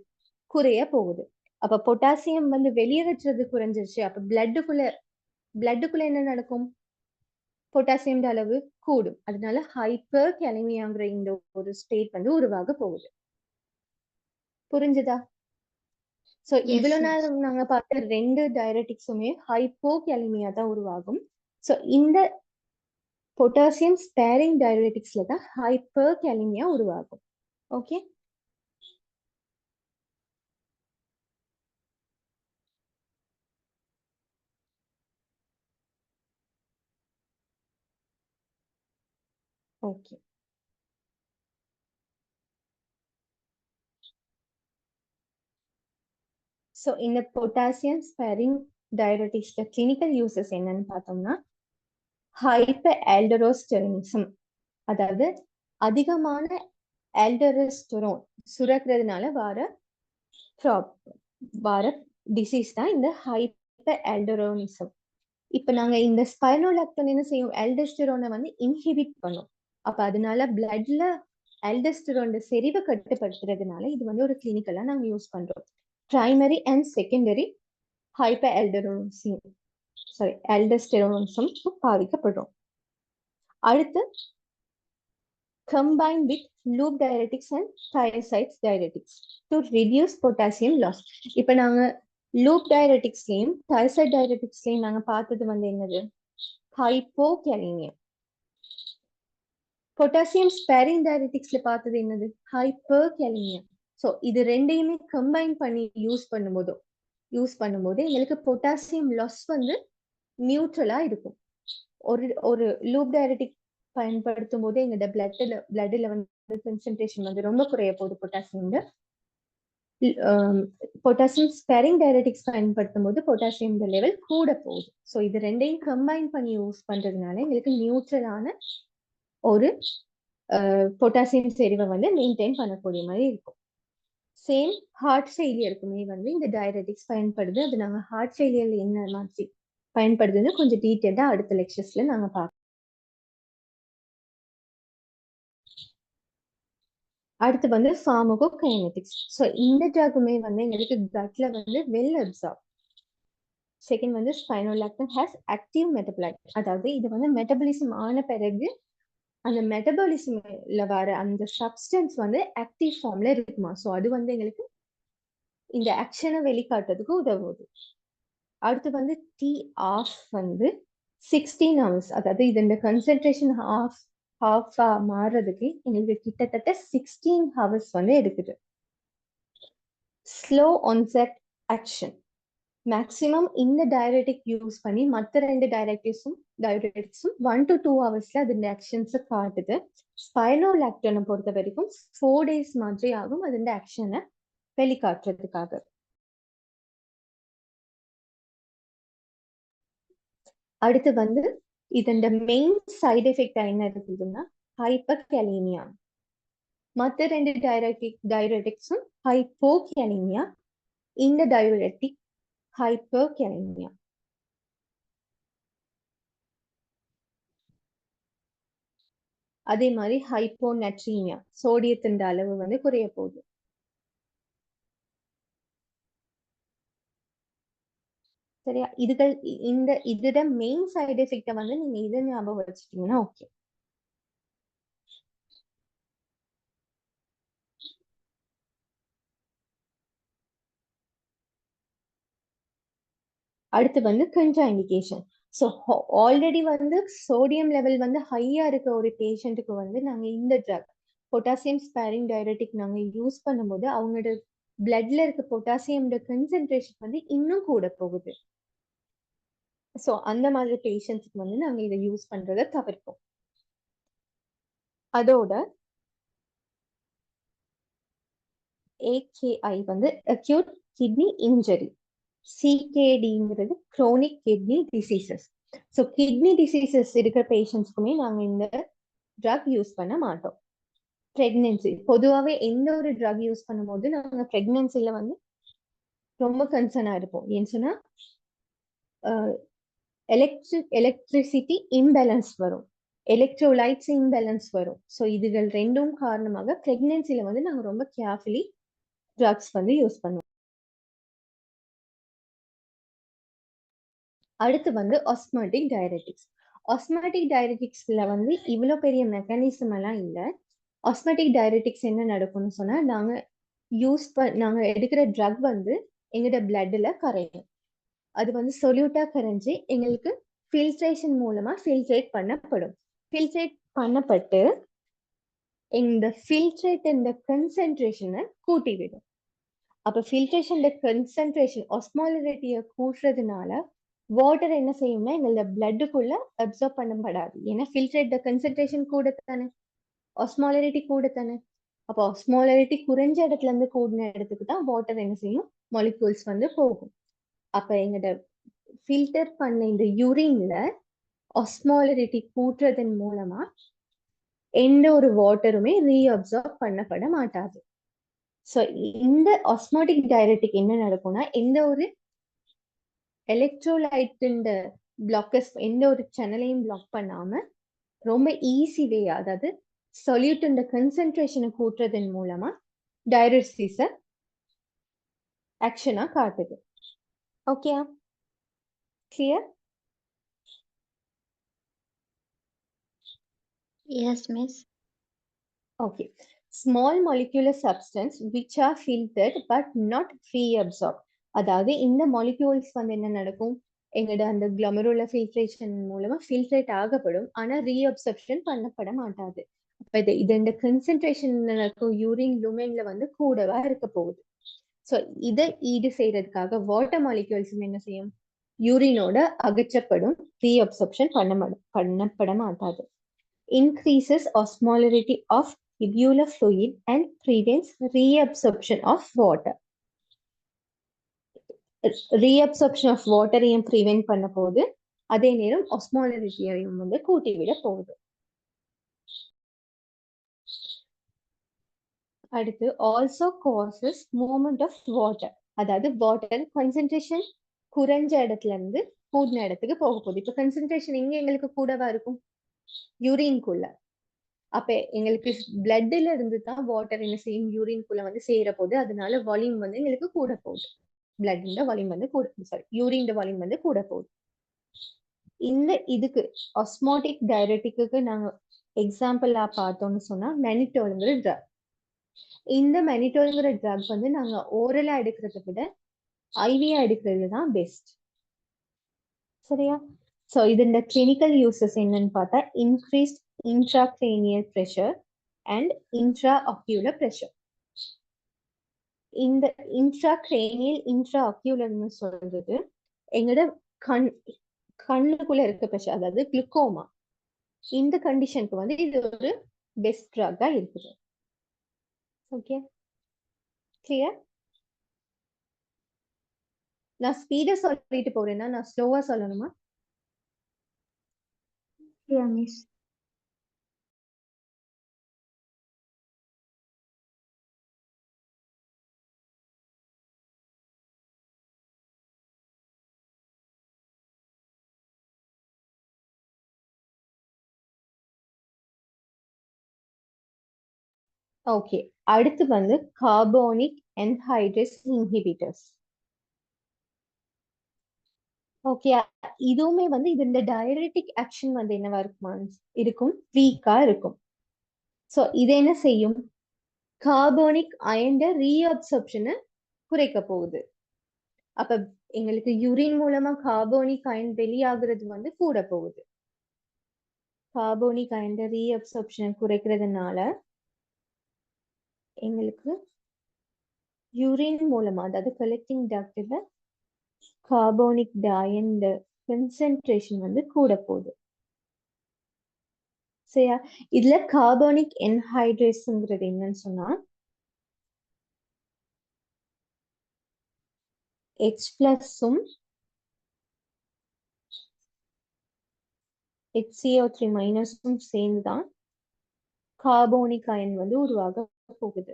குறைய போகுது. அப்ப பொட்டாசியம் வந்து வெளியேற்றது குறைஞ்சிருச்சு. அப்ப பிளட்டுக்குள்ள என்ன நடக்கும்? பொட்டாசியம் அளவு கூடும். அதனால ஹைப்பர் கலிமியாங்கிற இந்த ஒரு ஸ்டேட் வந்து உருவாக போகுது. புரிஞ்சுதா? சோ இவ்வளவு நேரம் நாங்க பார்த்த 2 டயரெட்டிக்ஸுமே ஹைப்போகலிமியா தான் உருவாகும். சோ இந்த பொட்டாசியம் ஸ்பேரிங் டயரெட்டிக்ஸ்ல தான் ஹைப்பர் கலிமியா உருவாகும். ஓகே. ஓகே. சோ இந்த பொட்டாசியம் ஸ்பேரிங் டயரெட்டிக்ஸ்ல கிளினிக்கல் யூசஸ் என்னன்னு பார்த்தோம்னா ஹைப்பர் ஆல்டோஸ்டெரோனிசம், அதாவது அதிகமான ஆல்டோஸ்டெரோன் சுரக்கிறதுனால வர டிசீஸ் தான் இந்த ஹைப்பர் ஆல்டோரோனிசம். இப்ப நாங்க இந்த ஸ்பைரோலாக்டின் என்ன செய்யும்? ஆல்டோஸ்டெரோனை வந்து இன்ஹிபிட் பண்ணும். அப்ப அதனால பிளட்ல ஆல்டோஸ்டெரோன் செறிவை கட்டுப்படுத்துறதுனால இது வந்து ஒரு கிளினிக்கலா நாங்க யூஸ் பண்றோம். Primary and secondary hyperaldosteronism பாதிக்கப்படுறோம். அடுத்து combine with loop diuretics and thiazide diuretics to reduce potassium loss. இப்போ நாங்க loop diureticsலயும் thiazide diureticsலயும் நாங்க பார்த்தது வந்து என்னது, hypokalemia. potassium sparing diureticsல பார்த்தது என்னது, hyperkalemia. ஸோ இது ரெண்டையுமே கம்பைன் பண்ணி யூஸ் பண்ணும்போது எங்களுக்கு பொட்டாசியம் லாஸ் வந்து நியூட்ரலா இருக்கும். ஒரு லூப் டயரெட்டிக் பயன்படுத்தும் போது எங்களோட பிளட்ல வந்து கான்சென்ட்ரேஷன் வந்து ரொம்ப குறைய போகுது பொட்டாசியம். பொட்டாசியம் ஸ்பேரிங் டயரெட்டிக்ஸ் பயன்படுத்தும் போது பொட்டாசியம் லெவல் கூட போகுது. ஸோ இது ரெண்டையும் கம்பைன் பண்ணி யூஸ் பண்றதுனால எங்களுக்கு நியூட்ரலான ஒரு பொட்டாசியம் செறிவை வந்து மெயின்டைன் பண்ணக்கூடிய மாதிரி இருக்கும். சேம் ஹார்ட் ஃபெயிலியருக்குமே வந்து இந்த டயரெட்டிக்ஸ் பயன்படுது. அது நாங்க ஹார்ட் ஃபெயிலியர்ல என்ன மாதிரி பயன்படுதுன்னு கொஞ்சம் டீட்டெயிலா அடுத்த லெக்சர்ஸ்ல நாங்க பார்ப்போம். அடுத்து வந்து ஃபார்மகோகைனெடிக்ஸ். ஸோ இந்த ட்ரக்குமே வந்து எங்களுக்கு கட்ல வந்து வெல் அப்சார்ப். செகண்ட் வந்து ஸ்பைனோலாக்டன் ஹேஸ் ஆக்டிவ் மெட்டபலைட். அதாவது இது வந்து மெட்டபாலிசம் ஆன பிறகு அந்த மெட்டபாலிசம்ல வர அந்த சப்ஸ்டன்ஸ் வந்து ஆக்டிவ் ஃபார்ம்ல இருக்குமா. ஸோ அது வந்து எங்களுக்கு இந்த ஆக்ஷனை வெளிக்காட்டுறதுக்கு உதவுது. அடுத்து வந்து டி ஆஃப் வந்து 16 hours. அதாவது இதோட கன்சென்ட்ரேஷன் ஹாஃபா மாறுறதுக்கு எங்களுக்கு கிட்டத்தட்ட 16 hours வந்து எடுக்குது. Slow onset action. மேக்சிமம் இந்த டயரெட்டிக் யூஸ் பண்ணி மற்ற ரெண்டு டயரெட்டிக்ஸும் 1 to 2 hours அதோட ஆக்ஷன்ஸை காட்டுது. ஸ்பைனோலாக்டனை பொறுத்த வரைக்கும் 4 days மாதிரி ஆகும் அதோட ஆக்ஷனை வெளிக்காட்டுறதுக்காக. அடுத்து வந்து இதோட மெயின் சைடு எஃபெக்ட் என்ன இருக்குதுன்னா ஹைப்பர்கேலிமியா. மற்ற ரெண்டு டயரெட்டிக்ஸும் ஹைப்போகேலிமியா, இந்த டயரெட்டிக் ஹைப்பர்கேலிமியா. அதே மாதிரி ஹைப்போநட்ரீமியா, சோடியத்தின் அளவு வந்து குறைய போகுது. சரியா, இதோட மெயின் சைடு எஃபெக்ட வந்து நீங்க இதை ஞாபகம் வச்சுட்டீங்கன்னா ஓகே. அடுத்து வந்து கண்ட்ரா இண்டிகேஷன். ஸோ ஆல்ரெடி வந்து சோடியம் லெவல் வந்து ஹையா இருக்க ஒரு பேஷண்ட்டுக்கு வந்து நாங்க இந்த ட்ரக் பொட்டாசியம் ஸ்பேரிங் டயரெட்டிக் நாங்க யூஸ் பண்ணும்போது அவங்களோட பிளட்ல இருக்க பொட்டாசியமோட கன்சென்ட்ரேஷன் வந்து இன்னும் கூட போகுது. ஸோ அந்த மாதிரி பேஷண்ட்ஸ்க்கு வந்து நாங்க இதை யூஸ் பண்றதை தவிர்ப்போம். அதோட AKI வந்து அக்யூட் கிட்னி இன்ஜரி, CKDங்கிறது chronic kidney diseases. So kidney diseases இருக்கிற பேஷண்ட்ஸ்க்குமே நாங்க இந்த ட்ரக் யூஸ் பண்ண மாட்டோம். பிரெக்னன்சி பொதுவாகவே எந்த ஒரு ட்ரக் யூஸ் பண்ணும்போது நாங்க பிரெக்னன்சில வந்து ரொம்ப கன்சர்னா இருப்போம். ஏன்னு சொன்னா எலக்ட்ரிசிட்டி இம்பேலன்ஸ் வரும், எலக்ட்ரோலைட்ஸ் இம்பேலன்ஸ் வரும். ஸோ இதுகள் ரெண்டும் காரணமாக பிரெக்னன்சில வந்து நாங்க ரொம்ப கேர்ஃபுல்லி ட்ரக்ஸ் வந்து யூஸ் பண்ணுவோம். அடுத்து வந்து ஆஸ்மாட்டிக் டயரெட்டிக்ஸ். ஆஸ்மாட்டிக் டயரெட்டிக்ஸ்ல வந்து இவ்வளோ பெரிய மெக்கானிசம் எல்லாம் இல்லை. ஆஸ்மாட்டிக் டயரெட்டிக்ஸ் என்ன நடக்கும்னு சொன்னா நாங்க எடுக்கிற ட்ரக் வந்து எங்களோட பிளட்ல கரையும். அது வந்து சொல்யூட்டா கரைஞ்சி எங்களுக்கு ஃபில்ட்ரேஷன் மூலமா ஃபில்ட்ரேட் பண்ணப்படும். ஃபில்ட்ரேட் பண்ணப்பட்டு இந்த ஃபில்ட்ரேட் இந்த கன்சென்ட்ரேஷனை கூட்டிவிடும். அப்ப ஃபில்ட்ரேஷன் கன்சென்ட்ரேஷன் ஆஸ்மாலிட்டியை கூட்டுறதுனால வாட்டர் என்ன செய்யும்னா எங்களோட பிளட்டுக்குள்ள அப்சர்வ் பண்ணப்படாது. ஏன்னா ஃபில்ட்ரேட் கன்சென்ட்ரேஷன் கூட தானே, ஆஸ்மாலிட்டி கூட தானே. அப்போ ஆஸ்மாலிட்டி குறைஞ்ச இடத்துல இருந்து கூடின இடத்துக்கு தான் வாட்டர் என்ன செய்யும், மாலிகூல்ஸ் வந்து போகும். அப்ப எங்களோட ஃபில்டர் பண்ண இந்த யூரின்ல ஆஸ்மாலிட்டி கூட்டுறதன் மூலமா எந்த ஒரு வாட்டருமே ரீஅப்சர்வ் பண்ணப்பட மாட்டாது. ஸோ இந்த ஆஸ்மாட்டிக் டயரெட்டிக் என்ன நடக்கும்னா எந்த ஒரு எலக்ட்ரோலைட் பிளாக்கஸ் எந்த ஒரு சேனலையும் பிளாக் பண்ணாம ரொம்ப ஈஸி வே, அதாவது சொல்யூட் கன்சென்ட்ரேஷனை கூட்டுறதன் மூலமா டயரெட்டிக்ஸை ஆக்ஷனா காட்டுது. Okay, clear? Yes, miss. Okay. Small molecular substance which are filtered but not reabsorbed. அதாவது இந்த molecules வந்து என்ன நடக்கும், எங்கட அந்த glomerular filtration மூலமா filtrate ஆகப்படும், ஆனா reabsorption பண்ணப்பட மாட்டாது. அப்ப இந்த concentration நடக்கும் urine lumenல வந்து கூடவா இருக்க போகுது. ஸோ இதை ஈடு செய்யறதுக்காக வாட்டர் மாலிக்யூல்ஸும் என்ன செய்யும், யூரினோட அகற்றப்படும், ரீஅப்சர்ப்ஷன் பண்ணப்பட மாட்டாது. Increases osmolarity of tubular fluid and prevents reabsorption of water. Reabsorption of water ஐயும் prevent பண்ண போகுது, அதே நேரம் osmolarity-ஐயும் வந்து கூட்டிவிட போகுது. அடுத்து also causes movement of water. அதாவது வாட்டர் கான்சென்ட்ரேஷன் குறைஞ்ச இடத்துல இருந்து கூடின இடத்துக்கு போக போகுது. இப்ப கான்சென்ட்ரேஷன் இங்க எங்களுக்கு கூடவா இருக்கும், யூரின்குள்ள. அப்ப எங்களுக்கு பிளட்ல இருந்து தான் வாட்டர் என்ன செய்யும், யூரின்குள்ள வந்து சேர போகுது. அதனால வால்யூம் வந்து எங்களுக்கு கூட போகுது. பிளட் வால்யூம் வந்து கூட, சாரி யூரின் வால்யூம் வந்து கூட போகுது. இந்த இதுக்கு ஆஸ்மோட்டிக் டயரெட்டிக்கு நாங்க எக்ஸாம்பிளா பார்த்தோம்னு சொன்னா மெனிட்டோல்ங்கிற ட்ரக். இந்த மெனிட்டோல்ங்கிற ட்ரக் வந்து நாங்க ஓரலா எடுக்கிறத விட ஐவியா எடுக்கிறது தான் பெஸ்ட். சரியா? ஸோ இதோட கிளினிக்கல் யூசஸ் என்னன்னு பார்த்தா increased intracranial pressure and intraocular pressure. இந்த இன்ட்ராக்ரேனியல் இன்ட்ராஆக்யூலர்னு சொல்றது எங்களோட கண்ணுக்குள்ள இருக்க ப்ரெஷர், அதாவது குளுக்கோமா. இந்த கண்டிஷனுக்கு வந்து இது ஒரு பெஸ்ட் ட்ரக்கா இருக்குது. Okay, clear? நான் ஸ்பீடா சொல்லிட்டு போறேன்னா நான் ஸ்லோவா சொல்லணுமா? Yeah, miss. ஓகே, அடுத்து வந்து கார்போனிக் anhydrase இன்ஹிபிட்டர்ஸ். ஓகே, இதுவுமே வந்து இது இந்த டயரெட்டிக் ஆக்ஷன் வந்து என்னவா இருக்கும், வீக்கா இருக்கும். ஸோ இது என்ன செய்யும், கார்போனிக் அயன்ட ரீஅப்சர்ப்ஷனை குறைக்க போகுது. அப்ப எங்களுக்கு யூரின் மூலமா கார்போனிக் அயன் வெளியாகிறது வந்து கூட போகுது. கார்போனிக் அயன்ட ரீஅப்சர்ப்ஷனை குறைக்கிறதுனால எங்களுக்கு யூரின் மூலமா, அதாவது கலெக்டிங் டக்ட்ல கார்போனிக் அயன் கான்சென்ட்ரேஷன் வந்து கூட போகுது. சரியா? இதுல கார்போனிக் anhydraseங்கிறது என்னன்னு சொன்னா H+ம் HCO3- சேர்ந்துதான் கார்போனிக் அயன் வந்து உருவாக போகுது.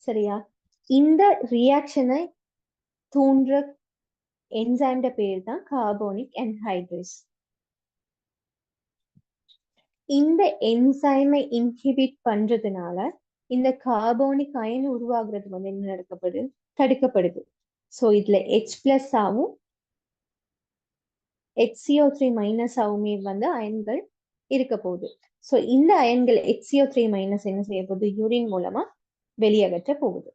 சரியா? இந்த ரியாக்ஷனை தூண்டுற என்சைம் பேர் தான் கார்போனிக் anhydrase. இந்த என்சைமை இன்ஹிபிட் பண்றதுனால இந்த கார்போனிக் அயன் உருவாகிறது வந்து என்ன நடக்கப்படுது, தடுக்கப்படுது. ஸோ இதுல H+ ஆவும் HCO3- ஆவுமே வந்து அயன்கள் இருக்க போகுது. ஸோ இந்த அயன்கள் HCO3- என்ன செய்ய போகுது, யூரின் மூலமா வெளியகற்ற போகுது.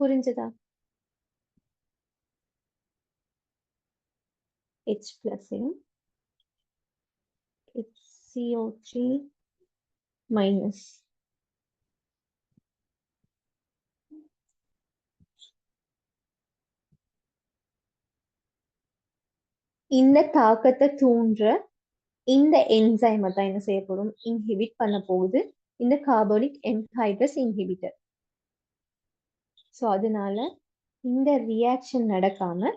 புரிஞ்சதா? H+யும் HCO3-. இந்த தாக்கத்தை தூண்டுற இந்த என்சைமை தான் என்ன செய்ய போறோம், இன்ஹிபிட் பண்ண போகுது, இந்த கார்போனிக் anhydrase இன்ஹிபிட்டர். ஸோ அதனால இந்த ரியாக்ஷன் நடக்காம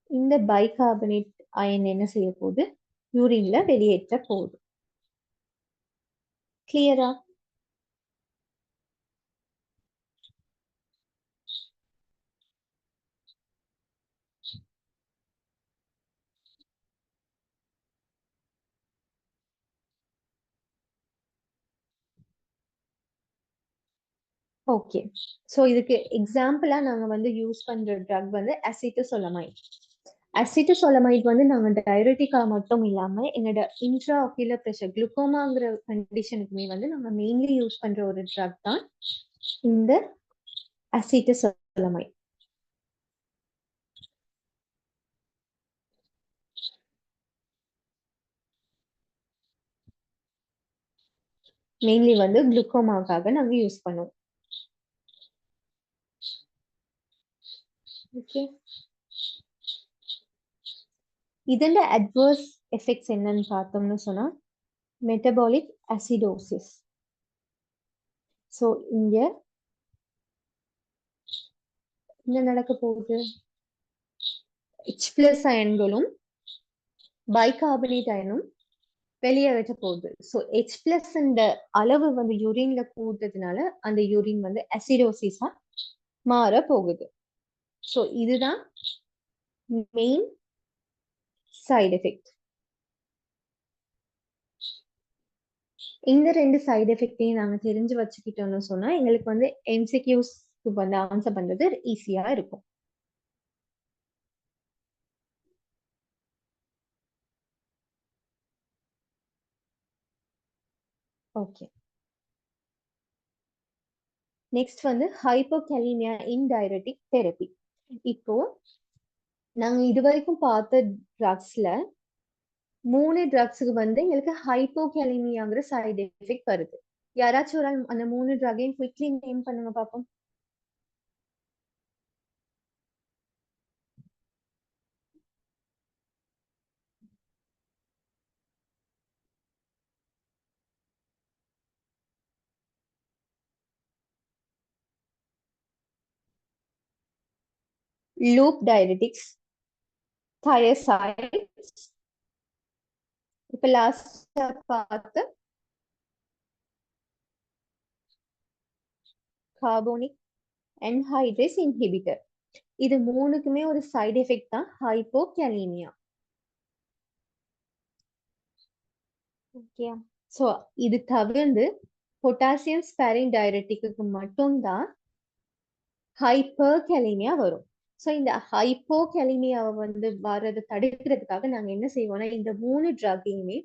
இந்த பைகார்பனேட் அயன் என்ன செய்ய போகுது, யூரின்ல வெளியேற்ற போகுது. கிளியரா? ஓகே, ஸோ இதுக்கு எக்ஸாம்பிளா நாங்க வந்து யூஸ் பண்ற ட்ரக் வந்து அசிட்டோசோலமைன். அசிட்டோசோலமைட் வந்து நாங்க டயபெட்டிக்கா மட்டும் இல்லாம எங்களோட இன்ட்ரா ஆக்யூலர் பிரஷர் குளுக்கோமாங்கிற கண்டிஷனுக்குமே வந்து நாங்க மெயின்லி யூஸ் பண்ற ஒரு ட்ரக் தான் இந்த அசிட்டோசோலமைட். மெயின்லி வந்து குளுக்கோமாக்காக நாங்க யூஸ் பண்ணுவோம். ஓகே, இதோட அட்வர்ஸ் எஃபெக்ட்ஸ் என்னன்னு பார்த்தோம்னு சொன்னா மெட்டபாலிக் அசிடோசிஸ். ஸோ இங்க என்ன நடக்க போகுது? H+ அயன்களும் பைகார்பனேட் அயனும் வெளியேற்ற போகுது. ஸோ H+ இந்த அளவு வந்து யூரின்ல கூடுறதுனால அந்த யூரின் வந்து அசிடோசிஸா மாற போகுது. ஸோ இதுதான் மெயின் சைடு எஃபெக்ட். இந்த 2 சைடு எஃபெக்டையும் நாங்க தெரிஞ்சு வச்சுக்கிட்டோம்னு சொன்னா எங்களுக்கு வந்து எம்சிக்யூஸ்க்கு வந்து ஆன்சர் பண்றது ஈஸியா இருக்கும். ஓகே, நெக்ஸ்ட் வந்து ஹைப்போகலிமியா இன் டயபெட்டிக் தெரப்பி. இப்போ நாங்க இதுவரைக்கும் பார்த்த ட்ரக்ஸ்ல 3 ட்ரக்ஸுக்கு வந்து எங்களுக்கு ஹைப்போகலிமியாங்கிற சைடு எஃபெக்ட் வருது. யாராச்சும் ஒரு ஆள் அந்த 3 ட்ரக்கையும் குவிக்லி நேம் பண்ணுங்க பாப்போம். லூப் டயபெட்டிக்ஸ், thiazides, இப்ப லாஸ்டா பார்த்த கார்போனிக் anhydrase inhibitor. இது மூணுக்குமே ஒரு சைடு எஃபெக்ட் தான் ஹைப்போகலிமியா. ஓகே, சோ இது தவிர்த்து பொட்டாசியம் ஸ்பேரிங் டயபெட்டிக்கு மட்டும்தான் ஹைப்பர்கலிமியா வரும். ஸோ இந்த ஹைப்போகலிமியாவை வந்து வர்றதை தடுக்கிறதுக்காக நாங்க என்ன செய்வோம்னா இந்த 3 ட்ரக்கையுமே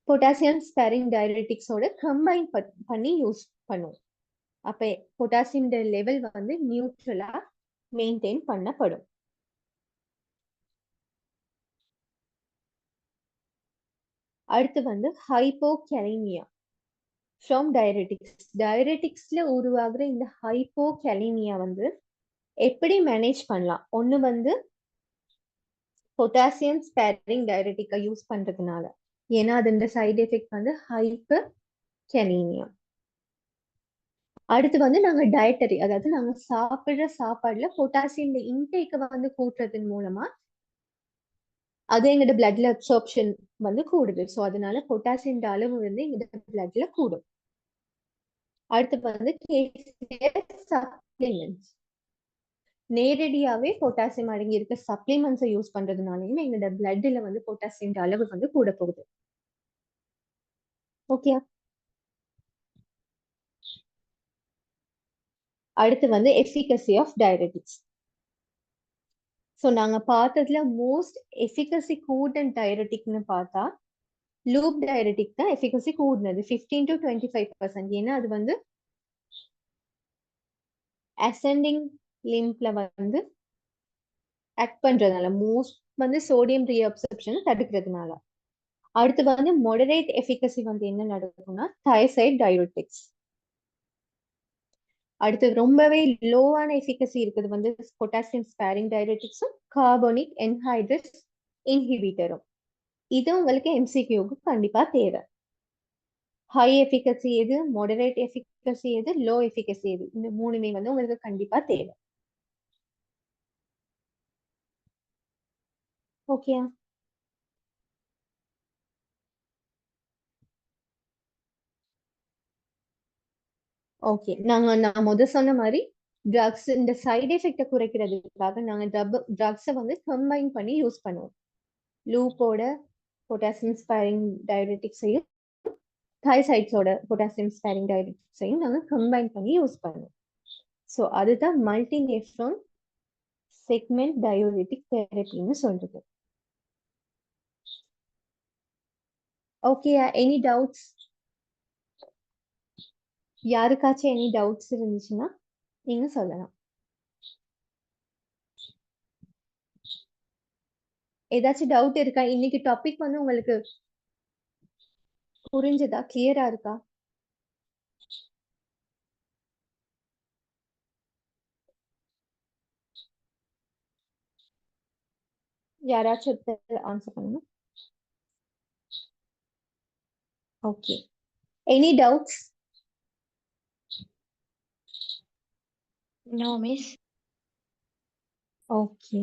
பொட்டாசியம் ஸ்பேரிங் டயபெட்டிக்ஸோட கம்பைன் பண்ணி யூஸ் பண்ணுவோம். அப்ப பொட்டாசியம் லெவல் வந்து நியூட்ரலா மெயின்டைன் பண்ணப்படும். அடுத்து வந்து ஹைப்போகலிமியா ஃப்ரம் டயபெட்டிக்ஸ். டயபெட்டிக்ஸ்ல உருவாகுற இந்த ஹைப்போகலிமியா வந்து எப்படி மேனேஜ் பண்ணலாம்? ஒண்ணு வந்து பொட்டாசியம் ஸ்பேரிங் டயபெட்டிக்கை யூஸ் பண்றதுனால, ஏன்னா அதோட சைடு எஃபெக்ட் வந்து ஹைப்பர்கலிமியா. அடுத்து வந்து நாங்க டயட்டரி, அதாவது நாங்க சாப்பிடுற சாப்பாடுல பொட்டாசியம் இன்டேக்கை வந்து கூட்டுறதன் மூலமா அது எங்களோட பிளட்ல அப்சார்ப்ஷன் வந்து கூடுது. ஸோ அதனால பொட்டாசியம் அளவு வந்து எங்களோட பிளட்ல கூடும். அடுத்து வந்து சப்ளிமெண்ட்ஸ், நேரடியாவே பொட்டாசியம் அடங்கி இருக்க சப்ளிமெண்ட்ஸை யூஸ் பண்றதுனாலயும் எங்களோட பிளட்ல வந்து பொட்டாசியம் அளவு வந்து கூட போகுது. ஓகே, அடுத்து வந்து எஃபிகசி ஆஃப் டயபெட்டிக்ஸ். ஸோ நாங்க பார்த்ததுல மோஸ்ட் எஃபிகசி கூடன் டயபெட்டிக்னு பார்த்தா லூப் டயபெட்டிக் தான் எஃபிகசி கூடுனது 15 to 25%. ஏன்னா அது வந்து அசெண்டிங் லிம்ப்ல வந்து ஆக்ட் பண்றதுனால, மோஸ்ட் வந்து சோடியம் ரீஅப்சர்ப்ஷன் தடுக்கிறதுனால. அடுத்து வந்து மொடரேட் எஃபிகசி வந்து என்ன நடக்கும்னா thiazide diuretics. அடுத்து ரொம்பவே லோவான எஃபிகசி இருக்குது வந்து பொட்டாசியம் ஸ்பேரிங் டயபெட்டிக்ஸும் கார்போனிக் anhydrase இன்ஹிபிட்டரும். இது உங்களுக்கு எம்சிக்யூக்கு கண்டிப்பா தேவை. ஹை எஃபிகசி எது, மொடரேட் எஃபிகசி எது, லோ எஃபிகசி எது, இந்த மூணுமே வந்து உங்களுக்கு கண்டிப்பா தேவை. ஓகே, ஓகே, நான் சொன்ன மாதிரி ட்ரக்ஸ் இந்த சைடு எஃபெக்டை குறைக்கிறதுக்காக நாங்க ட்ரக்ஸை வந்து கம்பைன் பண்ணி யூஸ் பண்ணுவோம். லூப்போட பொட்டாசியம் ஸ்பேரிங் டயபெட்டிக்ஸையும் thiazideஸோட பொட்டாசியம் ஸ்பேரிங் டயபெட்டிக்ஸையும் நாங்க கம்பைன் பண்ணி யூஸ் பண்ணுவோம். ஸோ அதுதான் மல்டிநேஃப்ரோன் செக்மெண்ட் டயூரிட்டிக் தெரப்பின்னு சொல்றது. Okay, any doubts? யாருக்காச்சும் எனி டவுட்ஸ் இருந்துச்சுன்னா நீங்க சொல்லலாம். ஏதாச்சும் டவுட் இருக்கா? இன்னைக்கு டாபிக் வந்து உங்களுக்கு புரிஞ்சதா? கிளியரா இருக்கா? யாராச்சும் ஆன்சர் பண்ணுங்க. Okay, any doubts? No, miss. Okay,